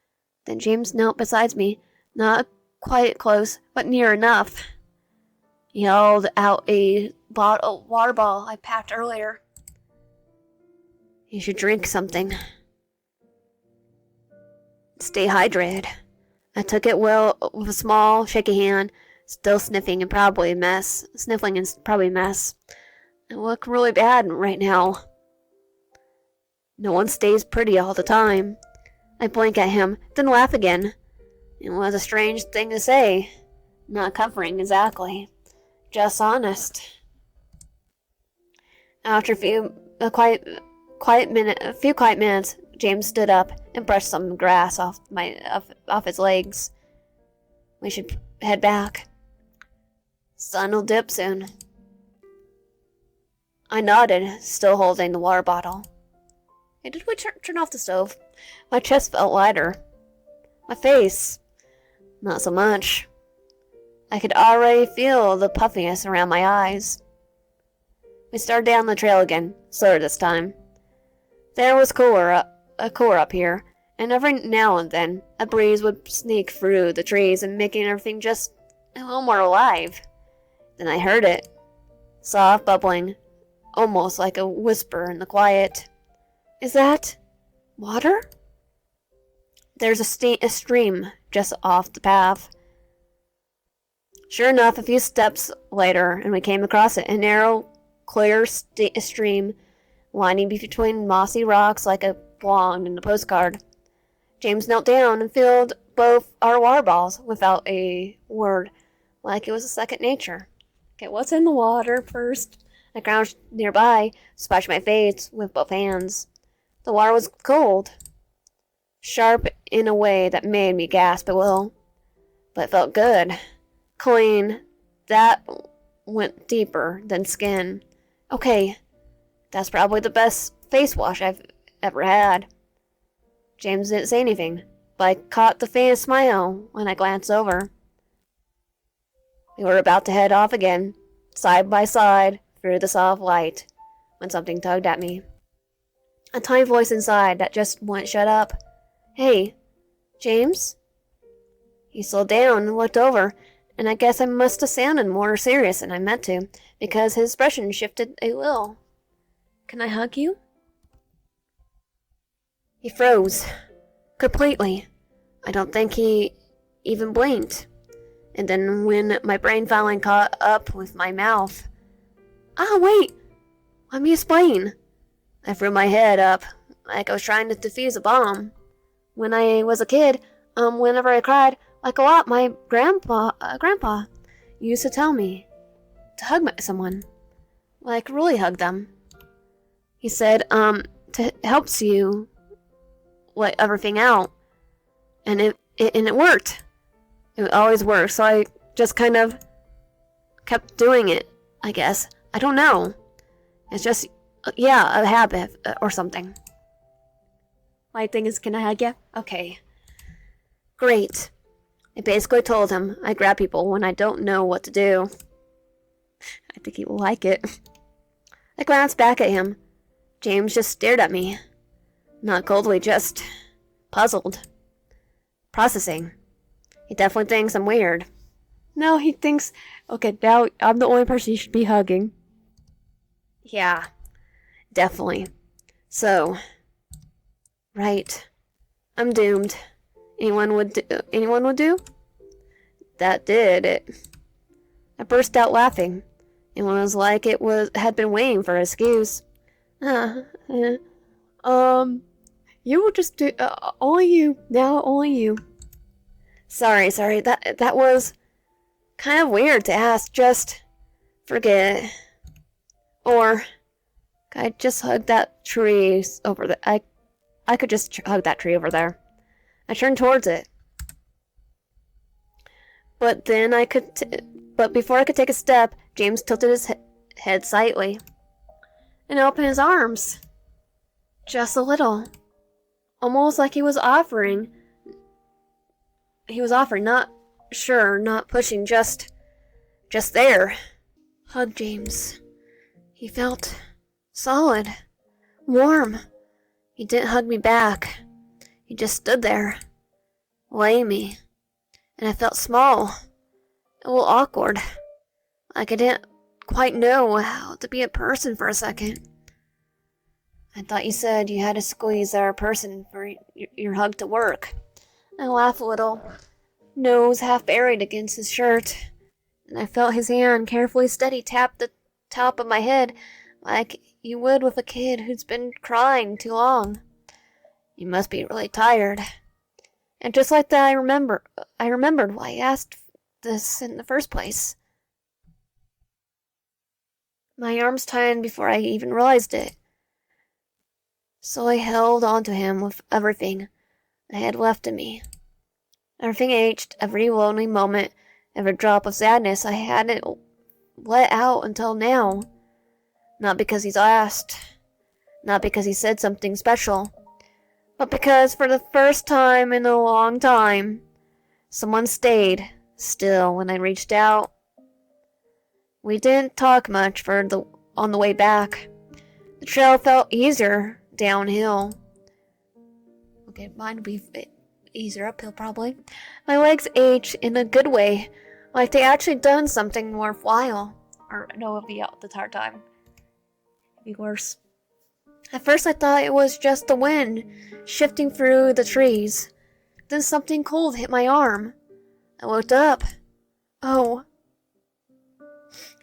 Then James knelt beside me, not quite close, but near enough. He held out a water bottle I packed earlier. You should drink something. Stay hydrated. I took it well with a small, shaky hand, still sniffling and probably a mess. I look really bad right now. No one stays pretty all the time. I blinked at him, then laughed again. It was a strange thing to say. Not comforting exactly. Just honest. After a few quiet minutes, James stood up and brushed some grass off his legs. We should head back. Sun will dip soon. I nodded, still holding the water bottle. Hey, did we turn off the stove? My chest felt lighter. My face, not so much. I could already feel the puffiness around my eyes. We started down the trail again, slower this time. There was cooler up here, and every now and then a breeze would sneak through the trees and making everything just a little more alive. Then I heard it, soft bubbling, almost like a whisper in the quiet. Is that water? There's a stream just off the path. Sure enough, a few steps later, and we came across it, a narrow, clear stream winding between mossy rocks like a belonged in the postcard. James knelt down and filled both our water balls without a word, like it was a second nature. Okay, what's in the water first? I crouched nearby, splashed my face with both hands. The water was cold, sharp in a way that made me gasp at will, but it felt good. Clean, that went deeper than skin. Okay, that's probably the best face wash I've ever had. James didn't say anything, but I caught the faintest smile when I glanced over. We were about to head off again, side by side, through the soft light, when something tugged at me. A tiny voice inside that just wouldn't shut up. Hey, James? He slowed down and looked over, and I guess I must have sounded more serious than I meant to, because his expression shifted a little. Can I hug you? He froze. Completely. I don't think he even blinked. And then when my brain finally caught up with my mouth... wait! Let me explain. I threw my head up, like I was trying to defuse a bomb. When I was a kid, whenever I cried, like a lot, my grandpa used to tell me to hug someone. Like, really hug them. He said, helps you let everything out. And it worked. It always worked, so I just kind of kept doing it, I guess. I don't know. It's just, a habit or something. My thing is, can I hug you? Okay. Great. I basically told him I grab people when I don't know what to do. I think he will like it. I glanced back at him. James just stared at me. Not coldly, just puzzled. Processing. He definitely thinks I'm weird. No, he thinks... Okay, now I'm the only person you should be hugging. Yeah, definitely. So... Right. I'm doomed. Anyone would do? That did it. I burst out laughing. It was like had been waiting for an excuse. You will just do only you now. Only you. Sorry. That was kind of weird to ask. Just forget it. Or I just hug that tree over there. I could just hug that tree over there. I turned towards it. But before I could take a step, James tilted his head slightly and opened his arms. Just a little. Almost like he was offering. Not sure, not pushing, just there. Hug James. He felt solid, warm. He didn't hug me back. He just stood there, laying me. And I felt small, a little awkward. Like I didn't quite know how to be a person for a second. I thought you said you had to squeeze our person for your hug to work. I laughed a little, nose half buried against his shirt, and I felt his hand carefully steady tap the top of my head like you would with a kid who's been crying too long. You must be really tired. And just like that, I remembered why I asked this in the first place. My arms tightened before I even realized it. So I held onto him with everything I had left in me. Everything aged, every lonely moment, every drop of sadness I hadn't let out until now. Not because he's asked, not because he said something special, but because for the first time in a long time, someone stayed still when I reached out. We didn't talk much on the way back. The trail felt easier downhill. Okay, mine would be easier uphill probably. My legs ached in a good way, like they actually done something worthwhile. Or no, it'd be out the hard time. It'd be worse. At first I thought it was just the wind shifting through the trees. Then something cold hit my arm. I looked up. Oh.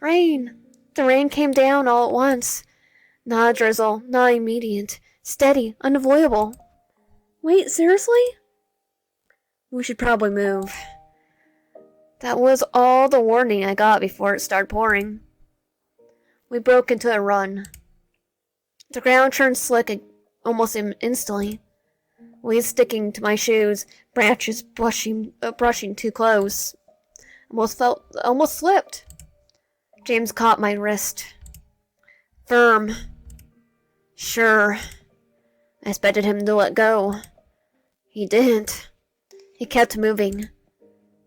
Rain. The rain came down all at once. Not a drizzle, not immediate. Steady, unavoidable. Wait, seriously? We should probably move. That was all the warning I got before it started pouring. We broke into a run. The ground turned slick almost instantly. Leaves sticking to my shoes, branches brushing too close. Almost slipped. James caught my wrist. Firm. Sure. I expected him to let go. He didn't. He kept moving,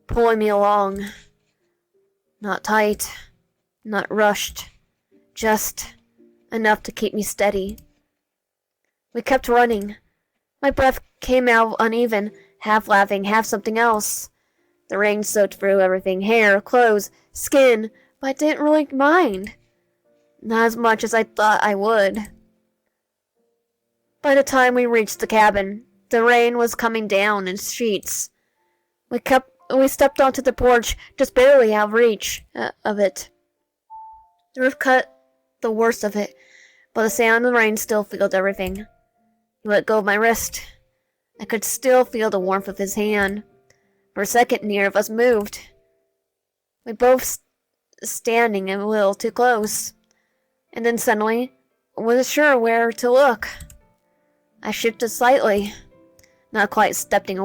pulling me along. Not tight, not rushed, just enough to keep me steady. We kept running. My breath came out uneven, half laughing, half something else. The rain soaked through everything, hair, clothes, skin, but I didn't really mind. Not as much as I thought I would. By the time we reached the cabin, the rain was coming down in sheets. We stepped onto the porch, just barely out of reach of it. The roof cut the worst of it, but the sound of the rain still filled everything. He let go of my wrist. I could still feel the warmth of his hand. For a second, neither of us moved. We both standing a little too close. And then suddenly, I wasn't sure where to look. I shifted slightly, not quite stepping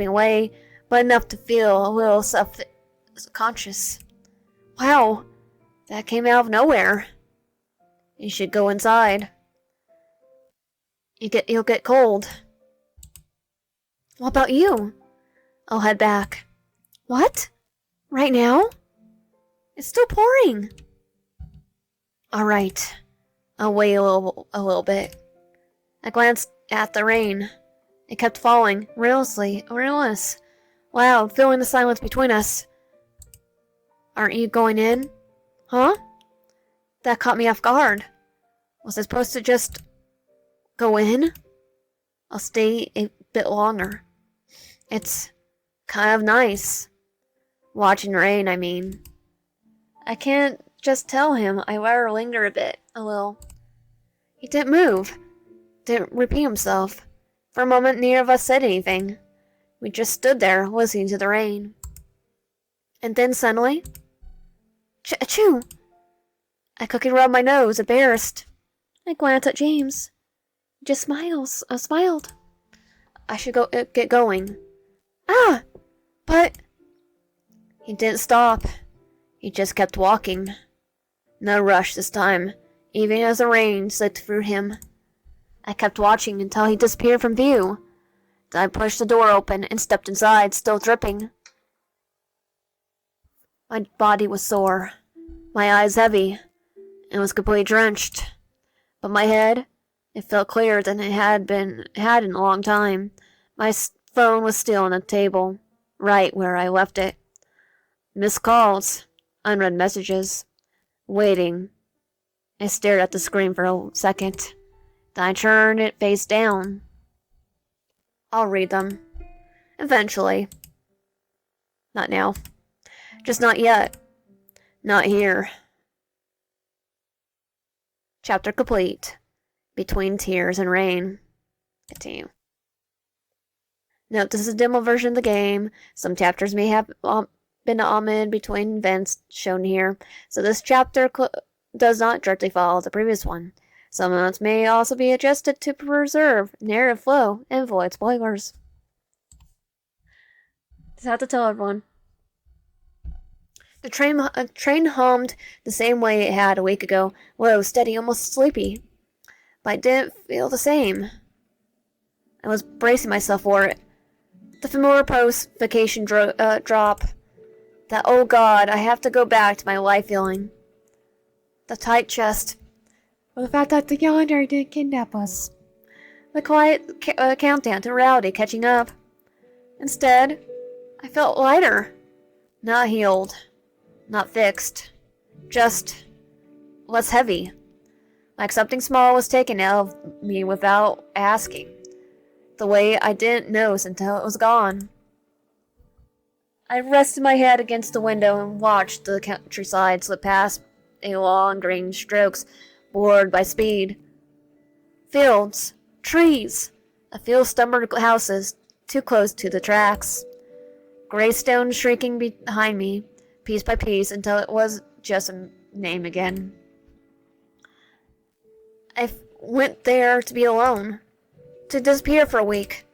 away, but enough to feel a little self-conscious. Wow, that came out of nowhere. You should go inside. You'll get cold. What about you? I'll head back. What? Right now? It's still pouring. All right. I'll wait a little bit. I glanced at the rain. It kept falling, relentless. Wow, filling the silence between us. Aren't you going in? Huh? That caught me off guard. Was I supposed to just go in? I'll stay a bit longer. It's kind of nice. Watching rain, I mean. I can't just tell him I'd rather linger a little. He didn't move. Didn't repeat himself. For a moment, neither of us said anything. We just stood there, listening to the rain. And then suddenly... Achoo! I quickly rubbed my nose, embarrassed. I glanced at James. He just smiled. I should get going. Ah! But... He didn't stop. He just kept walking. No rush this time, even as the rain slipped through him. I kept watching until he disappeared from view. Then I pushed the door open and stepped inside, still dripping. My body was sore, my eyes heavy, and was completely drenched. But my head, it felt clearer than it had in a long time. My phone was still on the table, right where I left it. Missed calls, unread messages, waiting. I stared at the screen for a second. Then I turned it face down. I'll read them. Eventually. Not now. Just not yet. Not here. Chapter complete. Between Tears and Rain. Continue. Note, this is a demo version of the game. Some chapters may have been omitted between events shown here, so this chapter does not directly follow the previous one. Some notes may also be adjusted to preserve narrative flow and avoid spoilers. Just have to tell everyone. The train hummed the same way it had a week ago, low, steady, almost sleepy. But I didn't feel the same. I was bracing myself for it. The familiar post-vacation drop. That, oh God, I have to go back to my life feeling. The tight chest. Or the fact that the Yandere didn't kidnap us. The quiet countdown to reality catching up. Instead, I felt lighter. Not healed. Not fixed. Just less heavy. Like something small was taken out of me without asking. The way I didn't notice until it was gone. I rested my head against the window and watched the countryside slip past in long green strokes, bored by speed. Fields, Trees. A few stubborn houses, too close to the tracks. Gray stone shrinking behind me, piece by piece, until it was just a name again. I went there to be alone, to disappear for a week,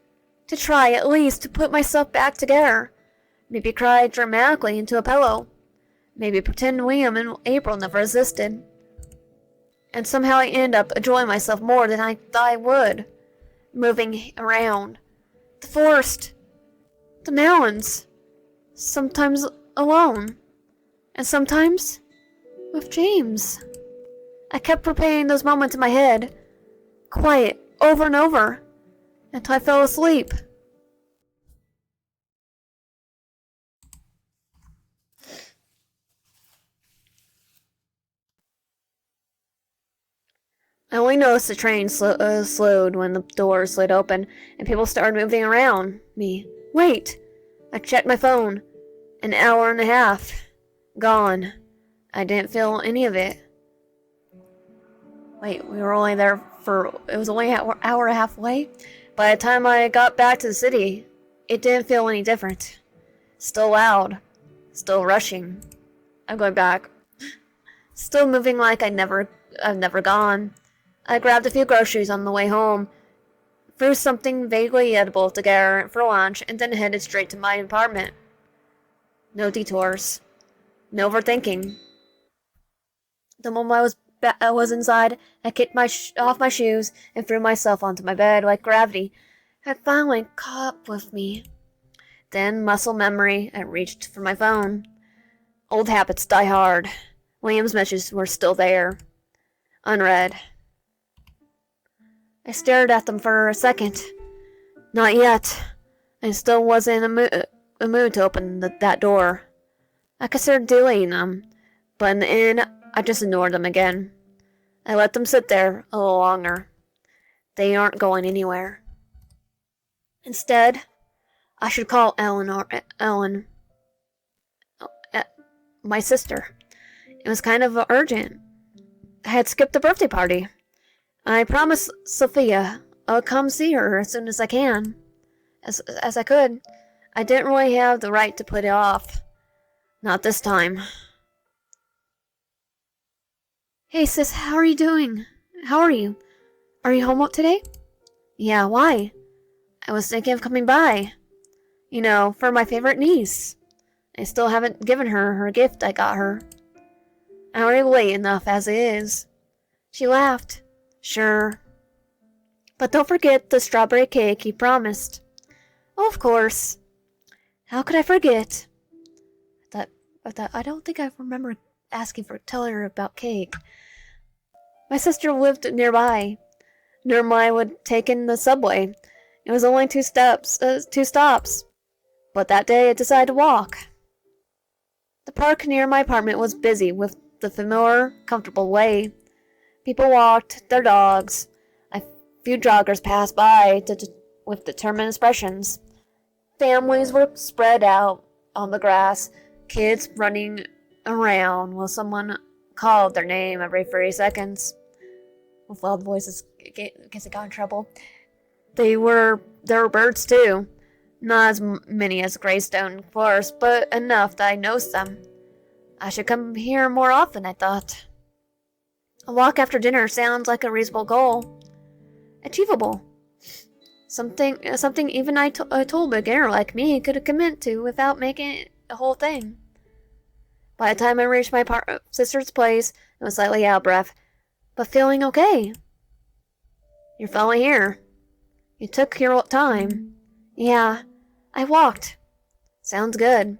to try at least to put myself back together. Maybe cry dramatically into a pillow. Maybe pretend William and April never existed. And somehow I end up enjoying myself more than I thought I would. Moving around. The forest. The mountains. Sometimes alone. And sometimes with James. I kept replaying those moments in my head. Quiet, over and over. Until I fell asleep. I only noticed the train slowed when the door slid open and people started moving around me. Wait! I checked my phone. An hour and a half. Gone. I didn't feel any of it. Wait, we were only there it was only an hour and a half away? By the time I got back to the city, it didn't feel any different. Still loud. Still rushing. I'm going back. Still moving like I've never gone. I grabbed a few groceries on the way home, threw something vaguely edible together for lunch, and then headed straight to my apartment. No detours. No overthinking. The moment I was inside, I kicked off my shoes and threw myself onto my bed like gravity had finally caught up with me. Then, muscle memory, I reached for my phone. Old habits die hard. William's messages were still there. Unread. I stared at them for a second. Not yet. I still wasn't in a mood to open that door. I considered deleting them, but in the end, I just ignored them again. I let them sit there a little longer. They aren't going anywhere. Instead, I should call Ellen, my sister. It was kind of urgent. I had skipped the birthday party. I promised Sophia I'll come see her as soon as I can. As I could. I didn't really have the right to put it off. Not this time. Hey sis, how are you doing? How are you? Are you home today? Yeah, why? I was thinking of coming by. You know, for my favorite niece. I still haven't given her gift I got her. I'm already late enough as it is. She laughed. Sure. But don't forget the strawberry cake you promised. Oh, of course. How could I forget? I don't think I remember telling her about cake. My sister lived nearby. Normally I would take in the subway. It was only 2 stops. But that day I decided to walk. The park near my apartment was busy with the familiar, comfortable way. People walked their dogs. A few joggers passed by with determined expressions. Families were spread out on the grass, kids running around while someone called their name every 30 seconds. With loud voices, in case I got in trouble. There were birds too. Not as many as Greystone, of course, but enough that I noticed them. I should come here more often, I thought. A walk after dinner sounds like a reasonable goal. Achievable. Something even I told a beginner like me could commit to without making it a whole thing. By the time I reached my sister's place, I was slightly out of breath, but feeling okay. You're finally here. You took your time. Yeah, I walked. Sounds good.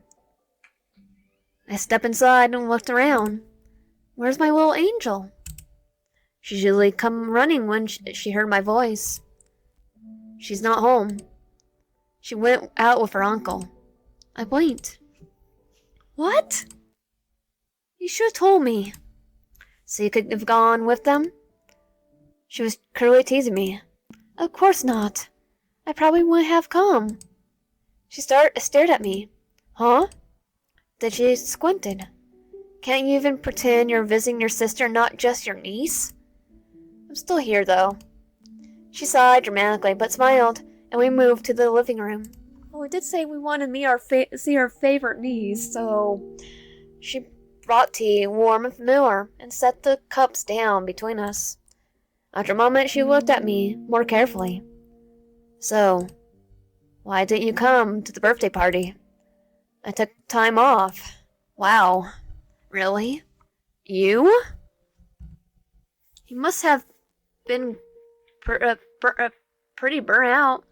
I stepped inside and looked around. Where's my little angel? She usually come running when she heard my voice. She's not home. She went out with her uncle. I blinked. What? You should have told me. So you could have gone with them? She was cruelly teasing me. Of course not. I probably wouldn't have come. She stared at me. Huh? Then she squinted. Can't you even pretend you're visiting your sister, not just your niece? I'm still here, though. She sighed dramatically, but smiled, and we moved to the living room. Well, we did say we wanted to see our favorite niece, so... She brought tea, warm and familiar, and set the cups down between us. After a moment, she looked at me more carefully. So, why didn't you come to the birthday party? I took time off. Wow. Really? You? You must have been pretty burnt out.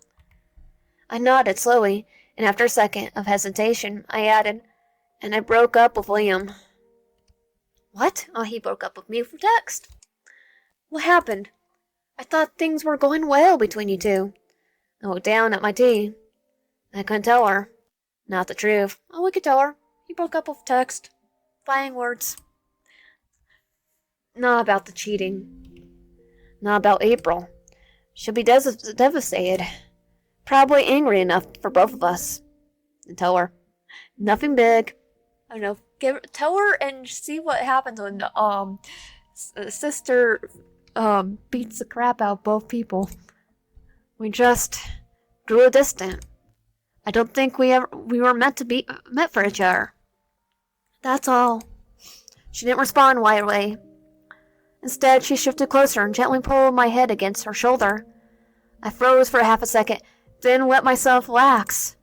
I nodded slowly, and after a second of hesitation, I added, and I broke up with Liam. What? Oh, he broke up with me for text. What happened? I thought things were going well between you two. I looked down at my tea. I couldn't tell her. Not the truth. Oh, we could tell her. He broke up with text. Fighting words. Not about the cheating. Not about April. She'll be devastated. Probably angry enough for both of us. And tell her. Nothing big. I don't know. Tell her and see what happens when sister beats the crap out of both people. We just grew distant. I don't think we were meant for each other. That's all. She didn't respond right away. Instead, she shifted closer and gently pulled my head against her shoulder. I froze for half a second, then let myself relax.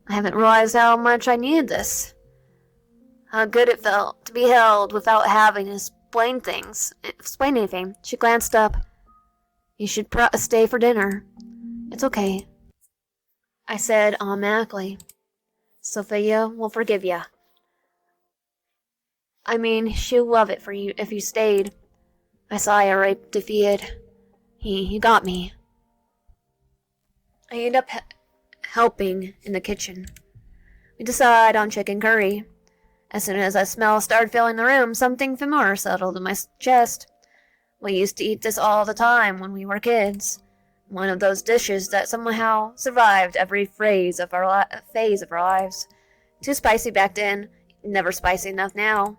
I haven't realized how much I needed this. How good it felt to be held without having to explain anything. She glanced up. You should stay for dinner. It's okay, I said automatically. Sophia will forgive you. I mean, she'll love it for you if you stayed. I sighed, right defeated. He got me. I ended up helping in the kitchen. We decided on chicken curry. As soon as that smell started filling the room, something familiar settled in my chest. We used to eat this all the time when we were kids. One of those dishes that somehow survived every phase of our lives. Too spicy back then, never spicy enough now.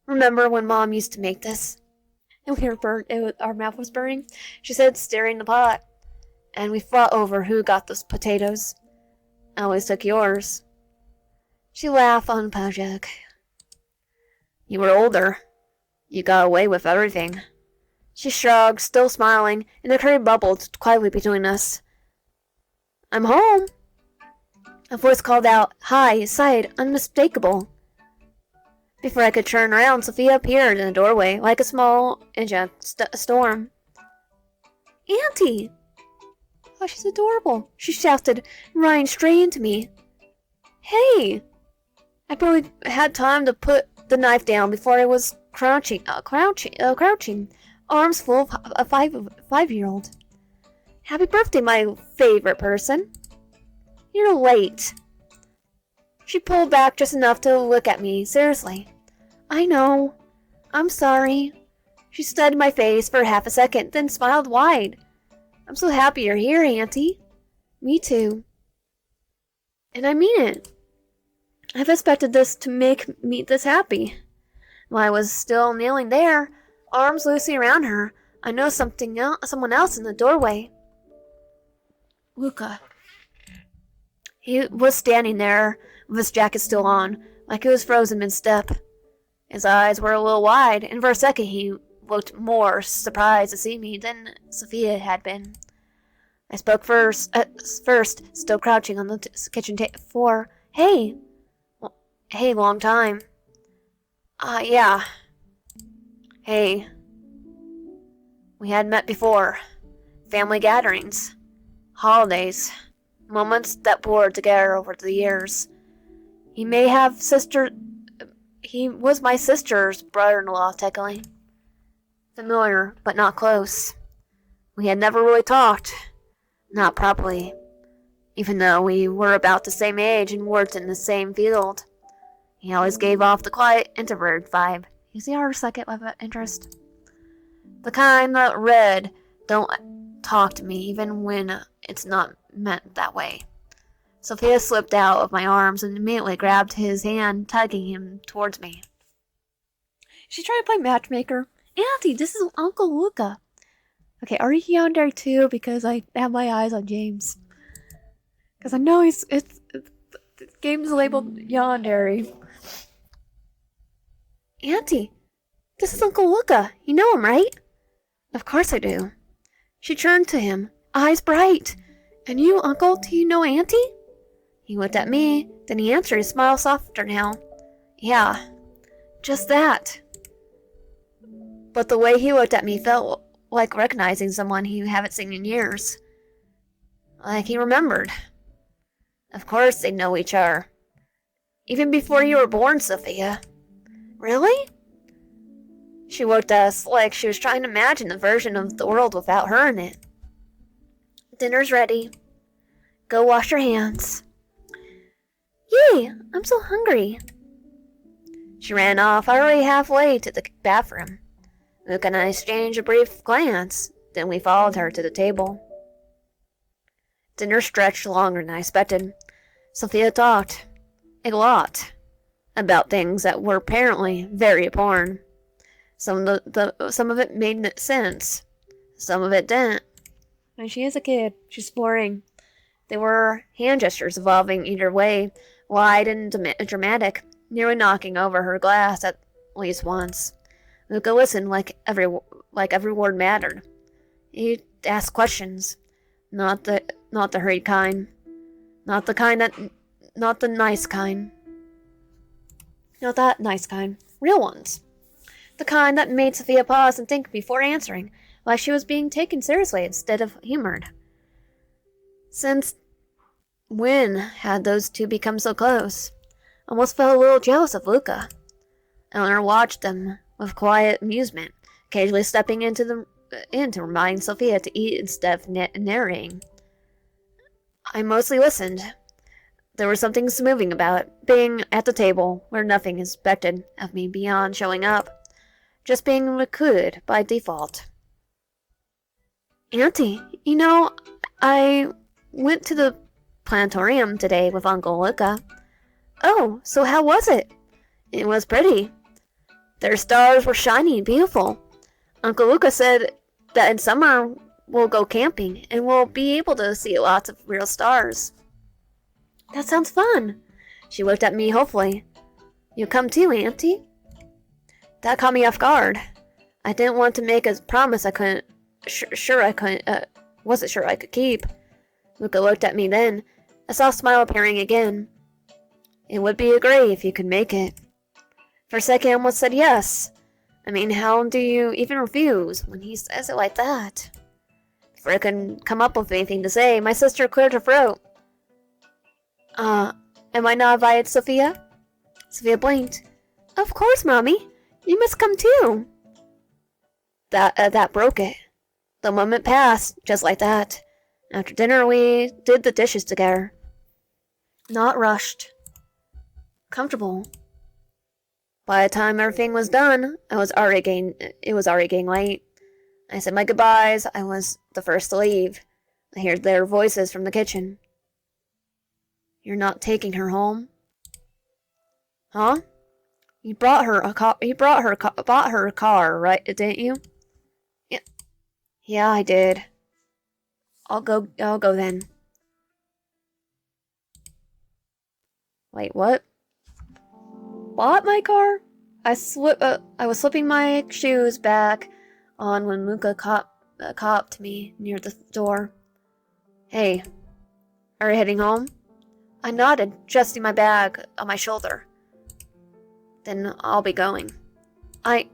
Remember when Mom used to make this? And we were burnt. Our mouth was burning. She said, stirring the pot. And we fought over who got those potatoes. I always took yours. She laughed unapologetic. You were older. You got away with everything. She shrugged, still smiling, and the curry bubbled quietly between us. I'm home. A voice called out, high, side, unmistakable. Before I could turn around, Sophia appeared in the doorway like a small engine storm. Auntie! Oh, she's adorable, she shouted, running straight into me. Hey! I barely had time to put the knife down before I was crouching, arms full of a five-year-old. Happy birthday, my favorite person. You're late. She pulled back just enough to look at me seriously. I know. I'm sorry. She studied my face for half a second, then smiled wide. I'm so happy you're here, Auntie. Me too. And I mean it. I've expected this to make me this happy. While I was still kneeling there, arms loosely around her, I noticed someone else in the doorway. Luca. He was standing there with his jacket still on, like he was frozen mid-step. His eyes were a little wide, and for a second he looked more surprised to see me than Sophia had been. I spoke first, still crouching on the kitchen floor. Hey! Hey, long time. Yeah. Hey. We had met before. Family gatherings. Holidays. Moments that blurred together over the years. He was my sister's brother-in-law, technically. Familiar, but not close. We had never really talked. Not properly. Even though we were about the same age and worked in the same field. He always gave off the quiet introvert vibe. He's our second love interest. The kind that read, don't talk to me even when it's not meant that way. Sophia slipped out of my arms and immediately grabbed his hand, tugging him towards me. She tried to play matchmaker. Auntie, this is Uncle Luca. Okay, are you Yandere too? Because I have my eyes on James. Because I know the game's labeled Yandere. Auntie, this is Uncle Luca. You know him, right? Of course I do. She turned to him, eyes bright. And you, Uncle, do you know Auntie? He looked at me, then he answered, his smile softer now. Yeah, just that. But the way he looked at me felt like recognizing someone he haven't seen in years. Like he remembered. Of course they know each other. Even before you were born, Sophia. Really? She looked at us like she was trying to imagine the version of the world without her in it. Dinner's ready. Go wash your hands. Yay, I'm so hungry. She ran off, already halfway to the bathroom. Luke and I exchanged a brief glance, then we followed her to the table. Dinner stretched longer than I expected. Sophia talked a lot about things that were apparently very important. Some of it made sense. Some of it didn't. And she is a kid. She's boring. There were hand gestures evolving either way, wide and dramatic, nearly knocking over her glass at least once. Luca listened like every word mattered. He asked questions, not the hurried kind, not the nice kind, not that nice kind, real ones. The kind that made Sophia pause and think before answering, like she was being taken seriously instead of humored. Since when had those two become so close? Almost felt a little jealous of Luca. Eleanor watched them with quiet amusement, occasionally stepping in to remind Sophia to eat instead of narrating. I mostly listened. There was something smoothing about it, being at the table where nothing is expected of me beyond showing up, just being included by default. Auntie, you know, I went to the planetarium today with Uncle Luca. Oh, so how was it? It was pretty. Their stars were shiny and beautiful. Uncle Luca said that in summer we'll go camping and we'll be able to see lots of real stars. That sounds fun. She looked at me hopefully. You'll come too, Auntie? That caught me off guard. I didn't want to make a promise I couldn't. Wasn't sure I could keep. Luca looked at me then, a soft smile appearing again. It would be great if you could make it. For a second, I almost said yes. I mean, how do you even refuse when he says it like that? Before I could come up with anything to say, my sister cleared her throat. Am I not invited, Sophia? Sophia blinked. Of course, Mommy. You must come too. That broke it. The moment passed, just like that. After dinner, we did the dishes together. Not rushed. Comfortable. By the time everything was done, it was already getting late. I said my goodbyes. I was the first to leave. I heard their voices from the kitchen. You're not taking her home? Huh? You brought her bought her a car, right? Didn't you? Yeah, I did. I'll go then. Wait, what? Bought my car? I was slipping my shoes back on when Luca copped me near the door. Hey, are you heading home? I nodded, adjusting my bag on my shoulder. Then I'll be going. I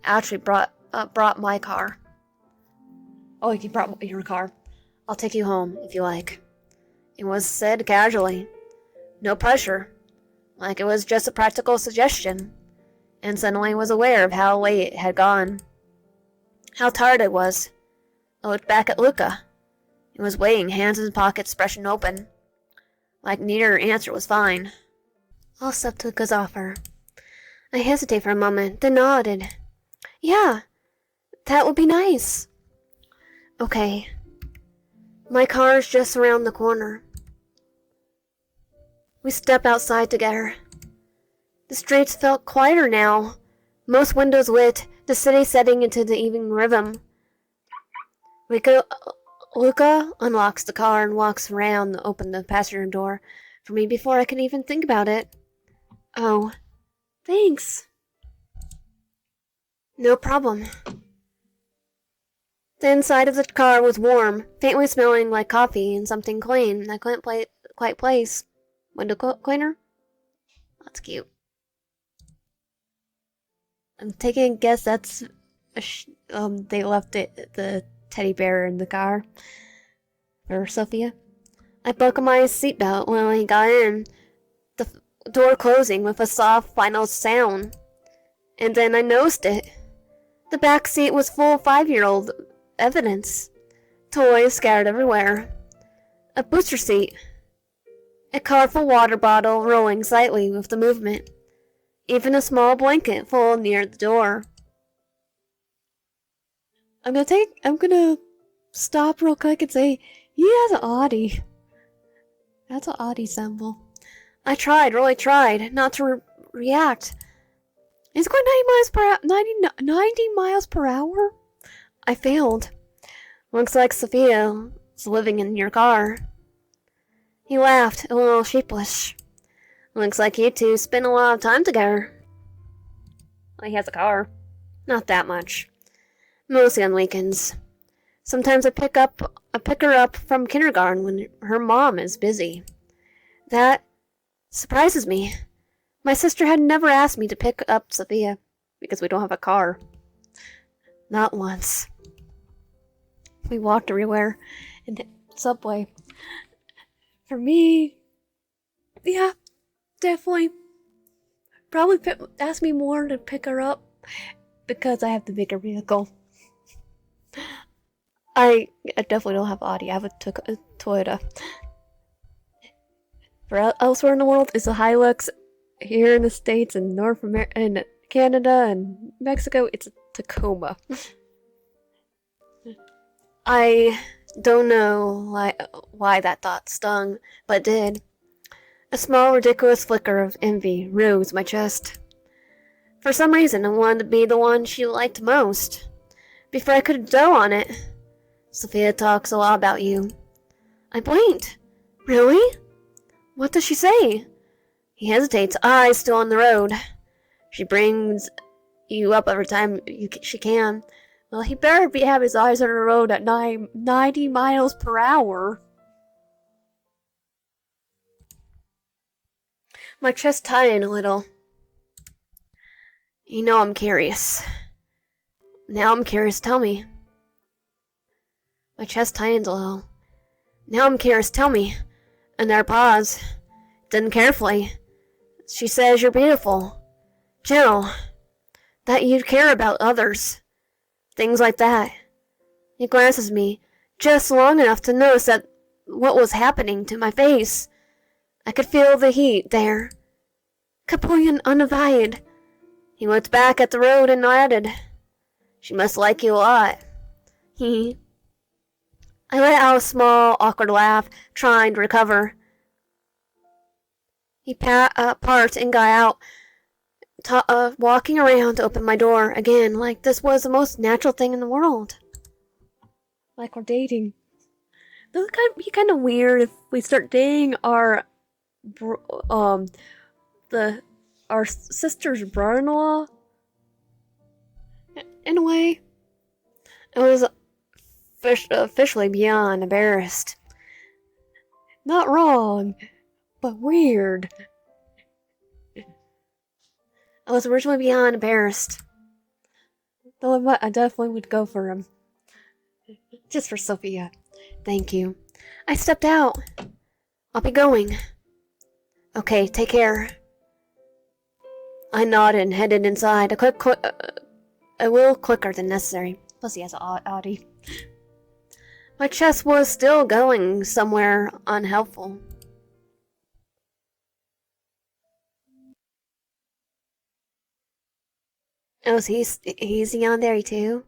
actually brought my car. Oh, you brought your car. I'll take you home, if you like. It was said casually. No pressure. Like it was just a practical suggestion. And suddenly was aware of how late it had gone. How tired I was. I looked back at Luca. He was waiting, hands in his pockets, expression open. Like neither answer was fine. I'll accept Luca's offer. I hesitated for a moment, then nodded. Yeah, that would be nice. Okay. My car's just around the corner. We stepped outside together. The streets felt quieter now, most windows lit, the city setting into the evening rhythm. Luca, Luca unlocks the car and walks around to open the passenger door for me before I can even think about it. Oh, thanks. No problem. The inside of the car was warm, faintly smelling like coffee and something clean I couldn't quite place. Window cleaner? That's cute. I'm taking a guess that's they left the teddy bear in the car for Sophia. I buckled my seatbelt when I got in, the door closing with a soft final sound. And then I noticed it. The back seat was full of 5-year-old evidence. Toys scattered everywhere. A booster seat. A colorful water bottle rolling slightly with the movement. Even a small blanket full near the door. I'm gonna stop real quick and say, yeah, that's an Audi. That's an Audi symbol. I really tried, not to react. It's going 90 miles per hour? I failed. Looks like Sophia's living in your car. He laughed, a little sheepish. Looks like you two spend a lot of time together. Well, he has a car. Not that much. Mostly on weekends. Sometimes I pick her up from kindergarten when her mom is busy. That surprises me. My sister had never asked me to pick up Sophia because we don't have a car. Not once. We walked everywhere in the subway. For me, yeah, definitely. Probably ask me more to pick her up because I have the bigger vehicle. I definitely don't have Audi. I have a Toyota. For elsewhere in the world, it's a Hilux. Here in the States and North America and Canada and Mexico, it's a Tacoma. I don't know why that thought stung, but it did. A small, ridiculous flicker of envy rose my chest. For some reason, I wanted to be the one she liked most. Before I could dough on it, Sophia talks a lot about you. I blinked. Really? What does she say? He hesitates, eyes still on the road. She brings you up every time she can. Well, he better have his eyes on the road at 90 miles per hour. My chest tightened a little. You know I'm curious. Now I'm curious, tell me. My chest tightened a little. Now I'm curious, tell me. And there pause. Then carefully. She says you're beautiful. Gentle. That you care about others. Things like that. He glances me, just long enough to notice that what was happening to my face. I could feel the heat there. Completely undivided. He looked back at the road and added, She must like you a lot. I let out a small, awkward laugh, trying to recover. He parked and got out, walking around to open my door again, like this was the most natural thing in the world. Like we're dating. That would be kind of weird if we start dating our sister's brother-in-law. In a way, it was officially beyond embarrassed. Not wrong, but weird. I was originally beyond embarrassed. Though I definitely would go for him. Just for Sophia. Thank you. I stepped out. I'll be going. Okay, take care. I nodded and headed inside. A little quicker than necessary. Plus he has an Audi. My chest was still going somewhere unhelpful. Oh, so he's Yandere too?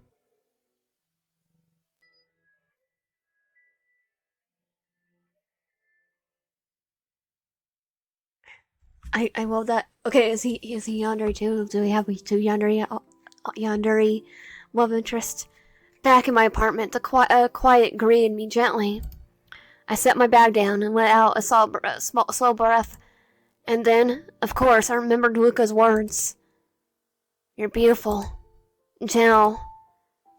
I love that. Okay, is he Yandere too? Do we have two Yandere love interest? Back in my apartment, the quiet greeted me gently. I set my bag down and let out a slow breath. And then, of course, I remembered Luca's words. You're beautiful. Gentle.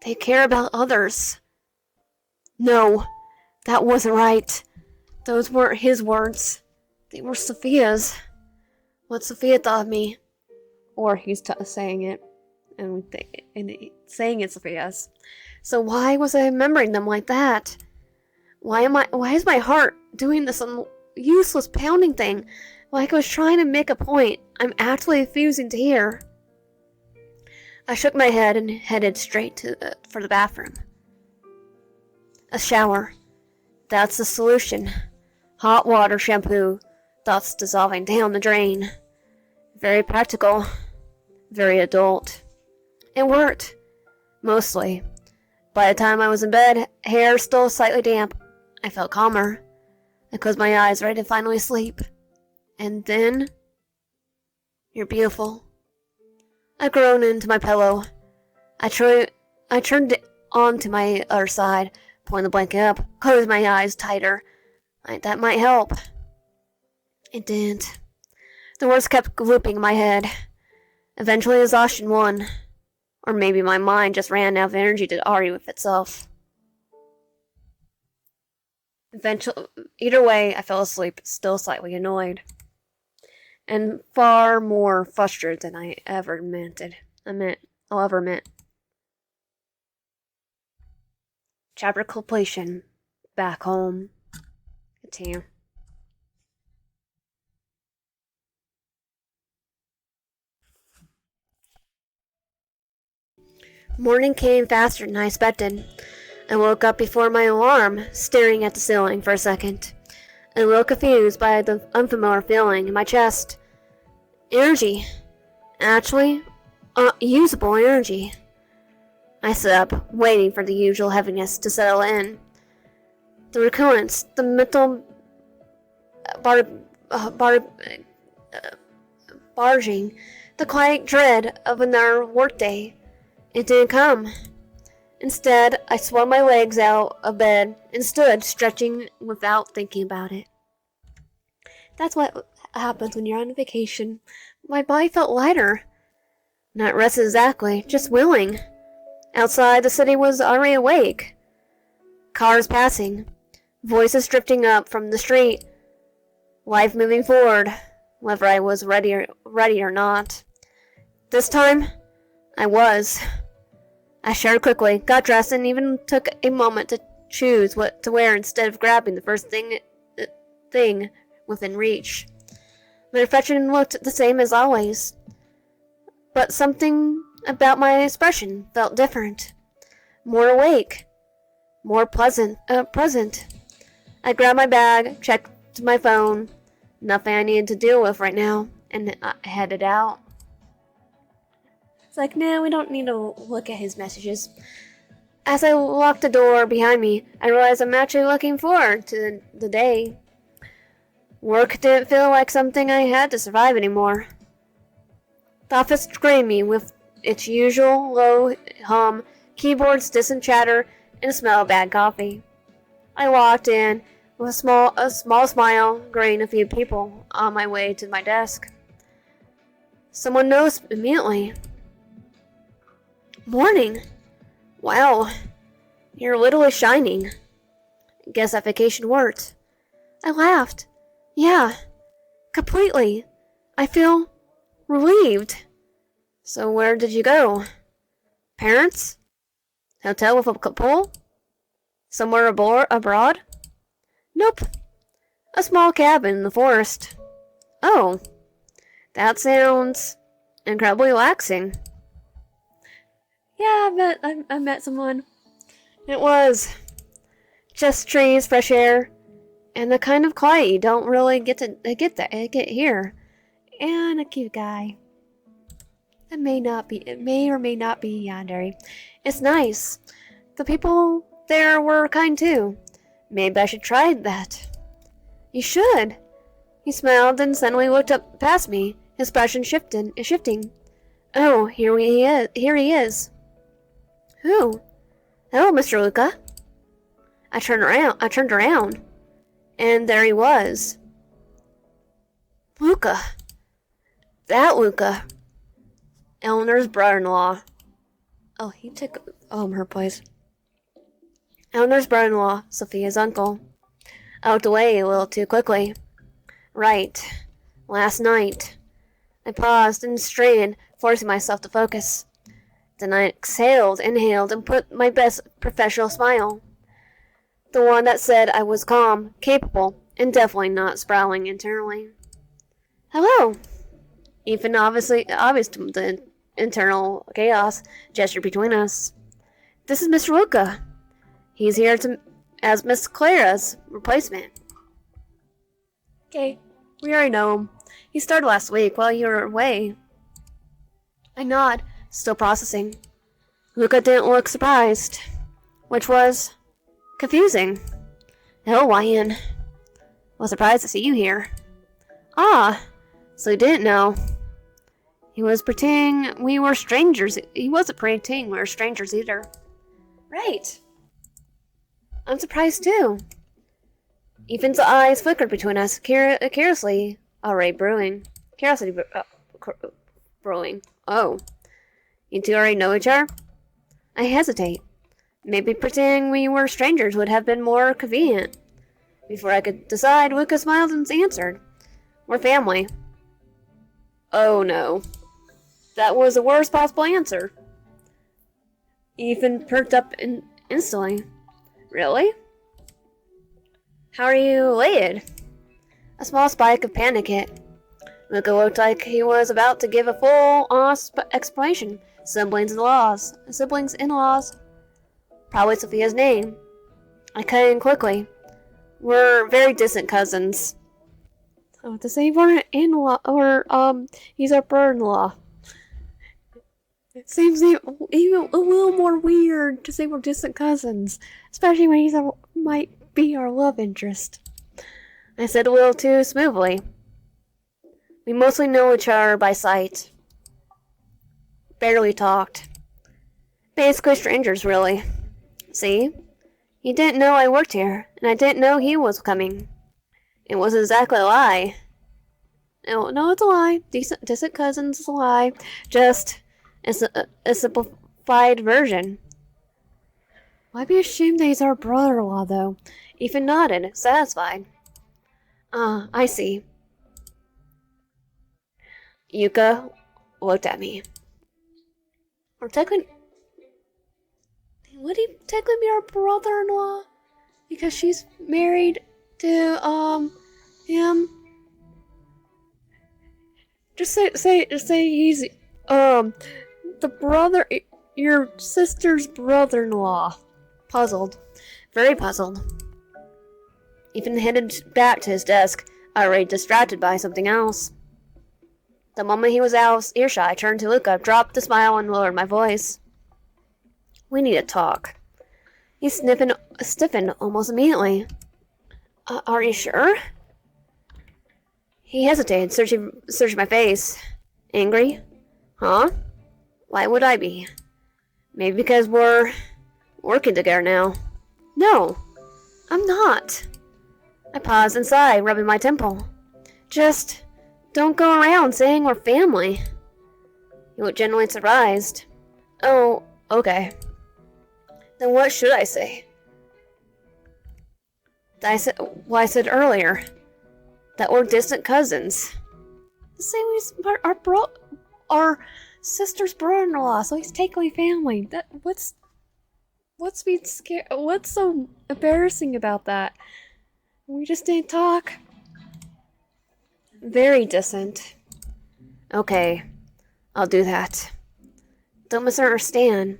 Take care about others. No, that wasn't right. Those weren't his words. They were Sophia's. What Sophia thought of me. Or he's saying it. And saying it's Sophia's. So why was I remembering them like that? Why is my heart doing this useless pounding thing? Like I was trying to make a point I'm actually refusing to hear. I shook my head and headed straight for the bathroom. A shower. That's the solution. Hot water shampoo. Thoughts dissolving down the drain. Very practical. Very adult. It worked. Mostly. By the time I was in bed, hair still slightly damp, I felt calmer. I closed my eyes, ready to finally sleep. And then... You're beautiful. I groaned into my pillow. I turned it onto my other side, pulling the blanket up, closed my eyes tighter. That might help. It didn't. The words kept looping in my head. Eventually exhaustion won. Or maybe my mind just ran out of energy to argue with itself. Either way, I fell asleep, still slightly annoyed. And far more frustrated than I'll ever meant. Chapter completion. Back home. Continue. Morning came faster than I expected. I woke up before my alarm, staring at the ceiling for a second. A little confused by the unfamiliar feeling in my chest. Energy. Actually, usable energy. I sat up, waiting for the usual heaviness to settle in. The recurrence, the mental barging, the quiet dread of another workday. It didn't come. Instead, I swung my legs out of bed and stood, stretching without thinking about it. That's what happens when you're on vacation. My body felt lighter. Not rested exactly, just willing. Outside, the city was already awake. Cars passing. Voices drifting up from the street. Life moving forward, whether I was ready or not. This time, I was. I showered quickly, got dressed, and even took a moment to choose what to wear instead of grabbing the first thing within reach. My reflection looked the same as always, but something about my expression felt different. More awake. More present. I grabbed my bag, checked my phone. Nothing I needed to deal with right now, and I headed out. It's like, nah, we don't need to look at his messages. As I locked the door behind me, I realized I'm actually looking forward to the day. Work didn't feel like something I had to survive anymore. The office greeted me with its usual low hum, keyboards, distant chatter, and the smell of bad coffee. I walked in with a small smile, greeting a few people on my way to my desk. Someone noticed immediately. Morning. Wow. You're literally shining. Guess that vacation worked. I laughed. Yeah. Completely. I feel relieved. So where did you go? Parents? Hotel with a pool? Somewhere abroad? Nope. A small cabin in the forest. Oh. That sounds incredibly relaxing. Yeah, I met someone. It was just trees, fresh air, and the kind of quiet you don't really get here. And a cute guy. It may or may not be Yandere. It's nice. The people there were kind too. Maybe I should try that. You should. He smiled and suddenly looked up past me, his expression shifting. Oh, here he is. Who? Hello, Mr. Luca. I turned around, and there he was. Luca. That Luca. Eleanor's brother-in-law. Oh, he took her place. Eleanor's brother-in-law, Sophia's uncle. I looked away a little too quickly. Right. Last night. I paused and strained, forcing myself to focus. Then I exhaled, inhaled, and put my best professional smile. The one that said I was calm, capable, and definitely not sprawling internally. Hello! Even obvious to the internal chaos gestured between us. This is Mr. Luca. He's here as Miss Clara's replacement. Okay, we already know him. He started last week while you were away. I nod, still processing. Luca didn't look surprised, which was confusing. Hello, Ryan. Was surprised to see you here. Ah, so you didn't know. He was pretending we were strangers. He wasn't pretending we were strangers either. Right. I'm surprised too. Ethan's eyes flickered between us, curiously already brewing. Brewing. Oh. You two already know each other? I hesitate. Maybe pretending we were strangers would have been more convenient. Before I could decide, Luca smiled and answered. We're family. Oh no. That was the worst possible answer. Ethan perked up instantly. Really? How are you related? A small spike of panic hit. Luca looked like he was about to give a full-on explanation. Siblings in-laws. Probably Sophia's name. I cut in quickly. We're very distant cousins. Oh, to say we're in-law, or, he's our brother-in-law. It seems even a little more weird to say we're distant cousins, especially when might be our love interest. I said a little too smoothly. We mostly know each other by sight. Barely talked. Basically strangers, really. See? He didn't know I worked here, and I didn't know he was coming. It wasn't exactly a lie. No, it's a lie. Distant cousins is a lie. Just a simplified version. I'd be ashamed that he's our brother-in-law, though. Ethan nodded, satisfied. I see. Yuka looked at me. Would he technically be our brother-in-law? Because she's married to, him? Just say he's, the brother, your sister's brother-in-law. Puzzled. Very puzzled. Ethan headed back to his desk, already distracted by something else. The moment he was out of earshot, I turned to Luca, dropped the smile, and lowered my voice. We need to talk. He stiffened almost immediately. Are you sure? He hesitated, searching my face. Angry? Huh? Why would I be? Maybe because we're working together now. No, I'm not. I paused and sighed, rubbing my temple. Just don't go around saying we're family. He looked genuinely surprised. Oh, okay. Then what should I say? I said earlier that we're distant cousins. Say our sister's brother-in-law, so he's technically family. What's so embarrassing about that? We just didn't talk. Very distant. Okay, I'll do that. Don't misunderstand.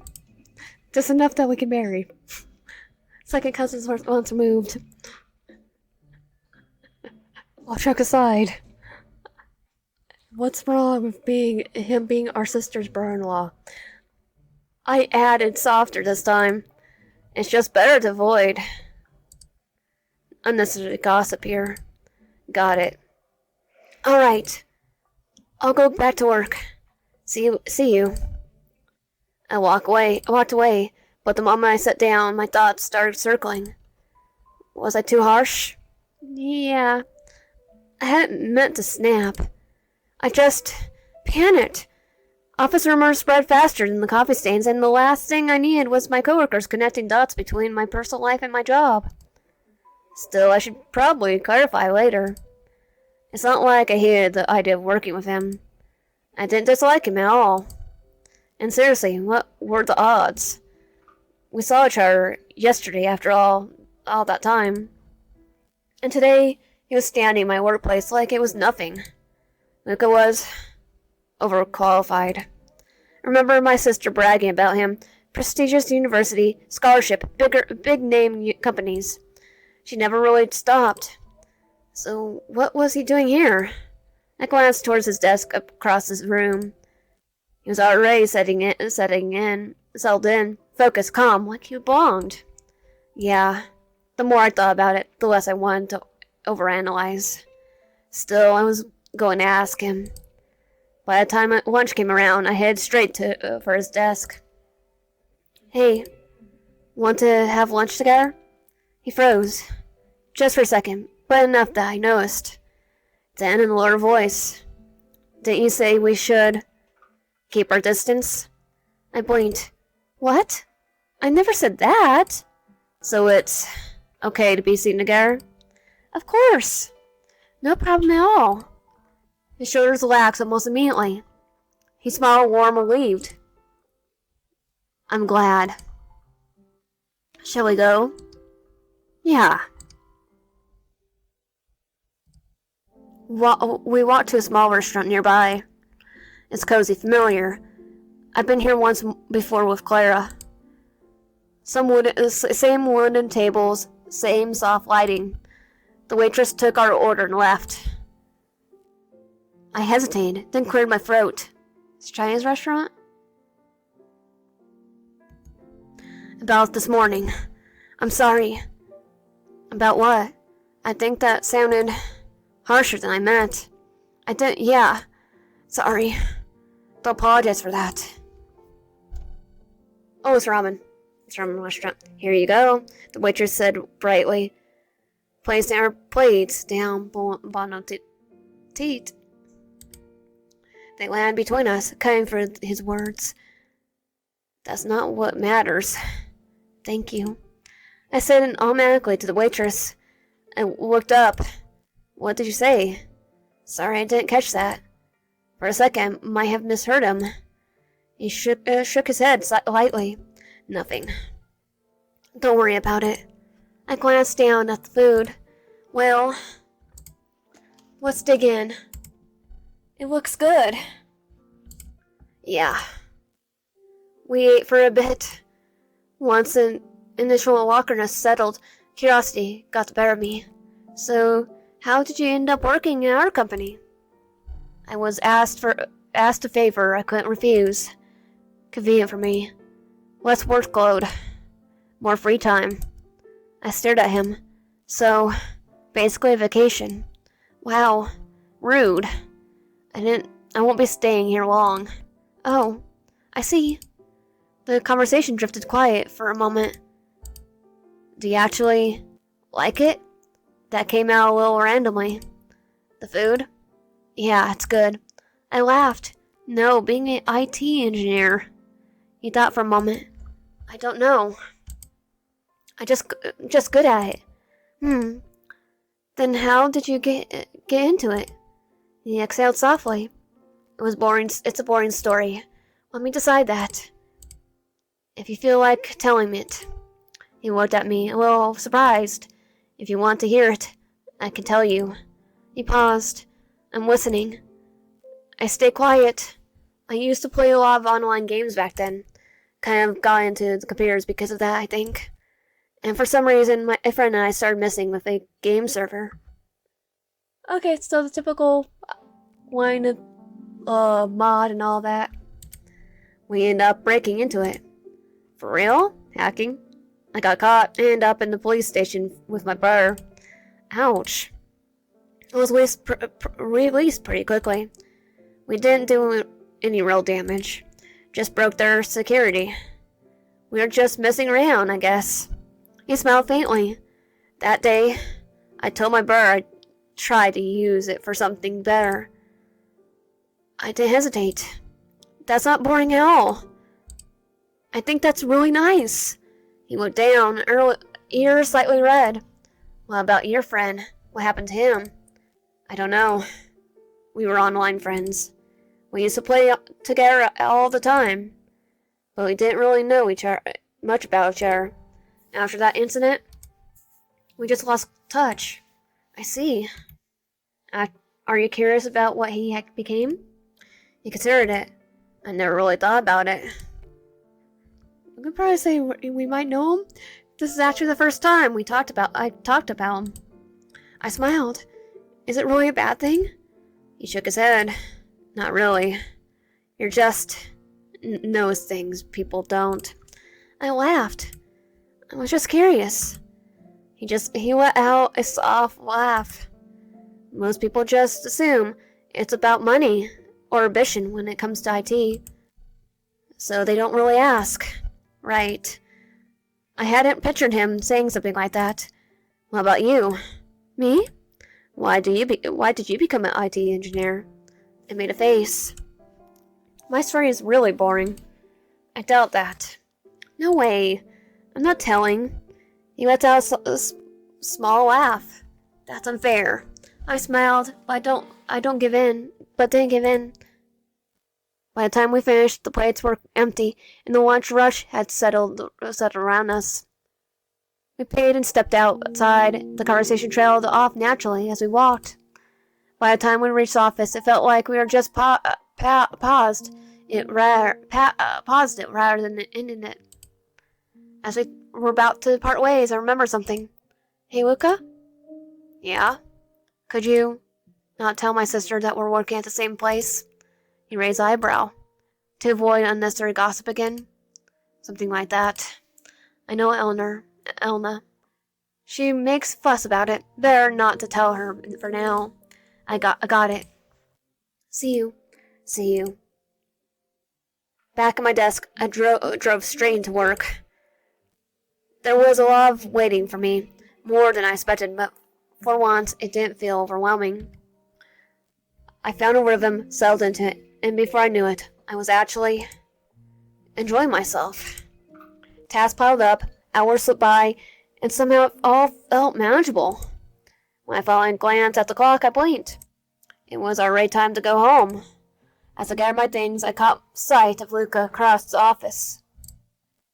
Just enough that we can marry. Second cousins once removed. All joke aside, what's wrong with him being our sister's brother-in-law? I added softer this time. It's just better to avoid unnecessary gossip here. Got it. Alright. I'll go back to work. See you. I walked away, But the moment I sat down, my thoughts started circling. Was I too harsh? Yeah. I hadn't meant to snap. I just panicked. Office rumors spread faster than the coffee stains, and the last thing I needed was my coworkers connecting dots between my personal life and my job. Still, I should probably clarify later. It's not like I hated the idea of working with him. I didn't dislike him at all. And seriously, what were the odds? We saw each other yesterday after all that time. And today, he was standing in my workplace like it was nothing. Luca was overqualified. I remember my sister bragging about him. Prestigious university, scholarship, big name companies. She never really stopped. So what was he doing here? I glanced towards his desk across his room. He was already settled in, focused, calm, like he belonged. Yeah, the more I thought about it, the less I wanted to overanalyze. Still, I was going to ask him. By the time lunch came around, I headed straight for his desk. Hey, want to have lunch together? He froze, just for a second, but enough that I noticed. Then, in a lower voice, didn't you say we should keep our distance? I blinked. What? I never said that. So it's okay to be seen together? Of course. No problem at all. His shoulders relaxed almost immediately. He smiled warm, relieved. I'm glad. Shall we go? Yeah. We walked to a small restaurant nearby. It's cozy, familiar. I've been here once before with Clara. Same wooden tables, same soft lighting. The waitress took our order and left. I hesitated, then cleared my throat. It's a Chinese restaurant? About this morning. I'm sorry. About what? I think that sounded harsher than I meant. Yeah. Sorry. Don't apologize for that. Oh, it's ramen. It's ramen restaurant. Here you go, the waitress said brightly, placing our plates down bon appetit. They landed between us, cutting for his words. That's not what matters. Thank you. I said it automatically to the waitress. I looked up. What did you say? Sorry, I didn't catch that. For a second, I might have misheard him. He shook his head lightly. Nothing. Don't worry about it. I glanced down at the food. Well, let's dig in. It looks good. Yeah. We ate for a bit. Once an initial awkwardness settled, curiosity got the better of me. So, how did you end up working in our company? I was asked a favor I couldn't refuse. Convenient for me. Less workload. More free time. I stared at him. So, basically a vacation. Wow. Rude. I won't be staying here long. Oh, I see. The conversation drifted quiet for a moment. Do you actually like it? That came out a little randomly. The food? Yeah, it's good. I laughed. No, being an IT engineer. He thought for a moment. I don't know. I just good at it. Then how did you get into it? He exhaled softly. It was boring. It's a boring story. Let me decide that. If you feel like telling it. He looked at me, a little surprised. If you want to hear it, I can tell you. He paused. I'm listening. I stay quiet. I used to play a lot of online games back then. Kind of got into the computers because of that, I think. And for some reason, my friend and I started messing with a game server. Okay, so the typical line of mod and all that. We end up breaking into it. For real? Hacking? I got caught and ended up in the police station with my brother. Ouch. I was released pretty quickly. We didn't do any real damage. Just broke their security. We were just messing around, I guess. He smiled faintly. That day, I told my brother I'd try to use it for something better. I didn't hesitate. That's not boring at all. I think that's really nice. He looked down, ears slightly red. What about your friend? What happened to him? I don't know. We were online friends. We used to play together all the time. But we didn't really know much about each other. After that incident, we just lost touch. I see. Are you curious about what he became? He considered it. I never really thought about it. I could probably say we might know him. This is actually the first time I talked about him. I smiled. Is it really a bad thing? He shook his head. Not really. You're just knows things people don't. I laughed. I was just curious. He let out a soft laugh. Most people just assume it's about money or ambition when it comes to IT. So they don't really ask. Right. I hadn't pictured him saying something like that. What about you? Me? Why did you become an IT engineer? I made a face. My story is really boring. I doubt that. No way. I'm not telling. He let out a small laugh. That's unfair. I smiled, but didn't give in. By the time we finished, the plates were empty, and the lunch rush had settled around us. We paid and stepped outside. The conversation trailed off naturally as we walked. By the time we reached the office, it felt like we were just paused it rather than ending it. As we were about to part ways, I remembered something. Hey, Luca? Yeah? Could you not tell my sister that we're working at the same place? He raised an eyebrow. To avoid unnecessary gossip again? Something like that. I know Elna. She makes fuss about it. Better not to tell her for now. I got it. See you. Back at my desk, I drove straight into work. There was a lot of waiting for me, more than I expected, but for once, it didn't feel overwhelming. I found a rhythm, settled into it, and before I knew it, I was actually enjoying myself. Tasks piled up, hours slipped by, and somehow it all felt manageable. When I finally glanced at the clock, I blinked. It was already time to go home. As I gathered my things, I caught sight of Luca across the office.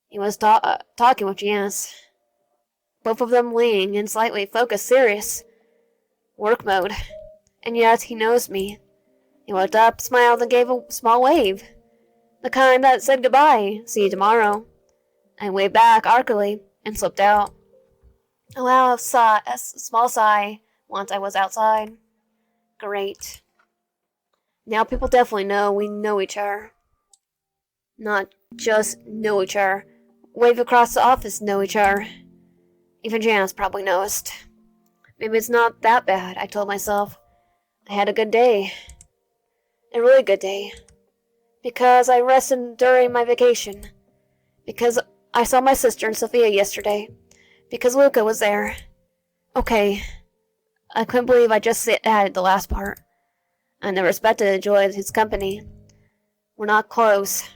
He was talking with Janice. Both of them leaning and slightly focused, serious. Work mode. And yet he knows me. He looked up, smiled, and gave a small wave. The kind that said goodbye, see you tomorrow. I waved back awkwardly and slipped out. A small sigh once I was outside. Great. Now people definitely know we know each other. Not just know each other. Wave across the office know each other. Even Janice probably noticed. Maybe it's not that bad, I told myself. I had a good day. A really good day. Because I rested during my vacation. Because I saw my sister and Sophia yesterday. Because Luca was there. Okay. I couldn't believe I just added the last part. I never expected to enjoy his company. We're not close.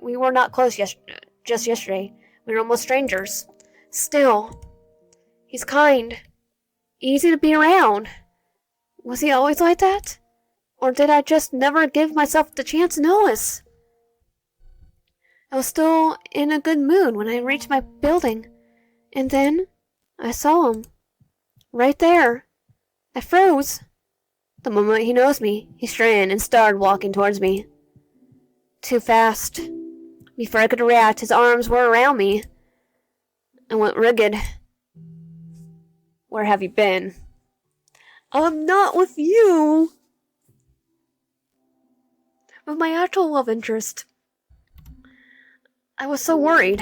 We were not close just yesterday. We were almost strangers. Still, he's kind. Easy to be around. Was he always like that? Or did I just never give myself the chance to notice? I was still in a good mood when I reached my building. And then, I saw him. Right there. I froze. The moment he noticed me, he straightened and started walking towards me. Too fast. Before I could react, his arms were around me. I went rigid. Where have you been? I'm not with you. With my actual love interest. I was so worried.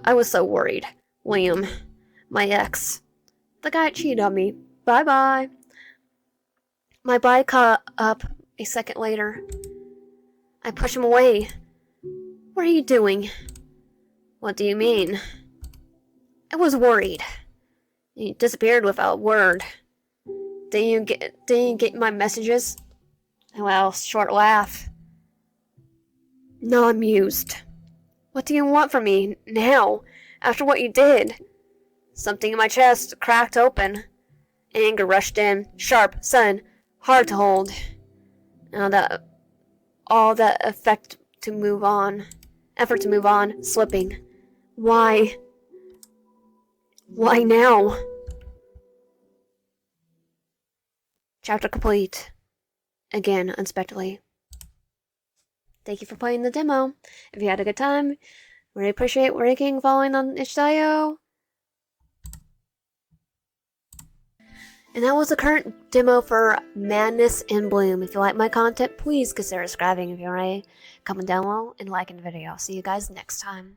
I was so worried. Liam, my ex. The guy cheated on me. Bye-bye. My body caught up a second later. I pushed him away. What are you doing? What do you mean? I was worried. You disappeared without a word. Didn't you get my messages? Well, short laugh. No, I'm amused. What do you want from me now, after what you did? Something in my chest cracked open. Anger rushed in, sharp, sudden, hard to hold. All that effort to move on, slipping. Why? Why now? Chapter complete. Again, unexpectedly. Thank you for playing the demo. If you had a good time, really appreciate ranking, following on itch.io. And that was the current demo for Madness in Bloom. If you like my content, please consider subscribing if you're already. Comment down below and liking the video. See you guys next time.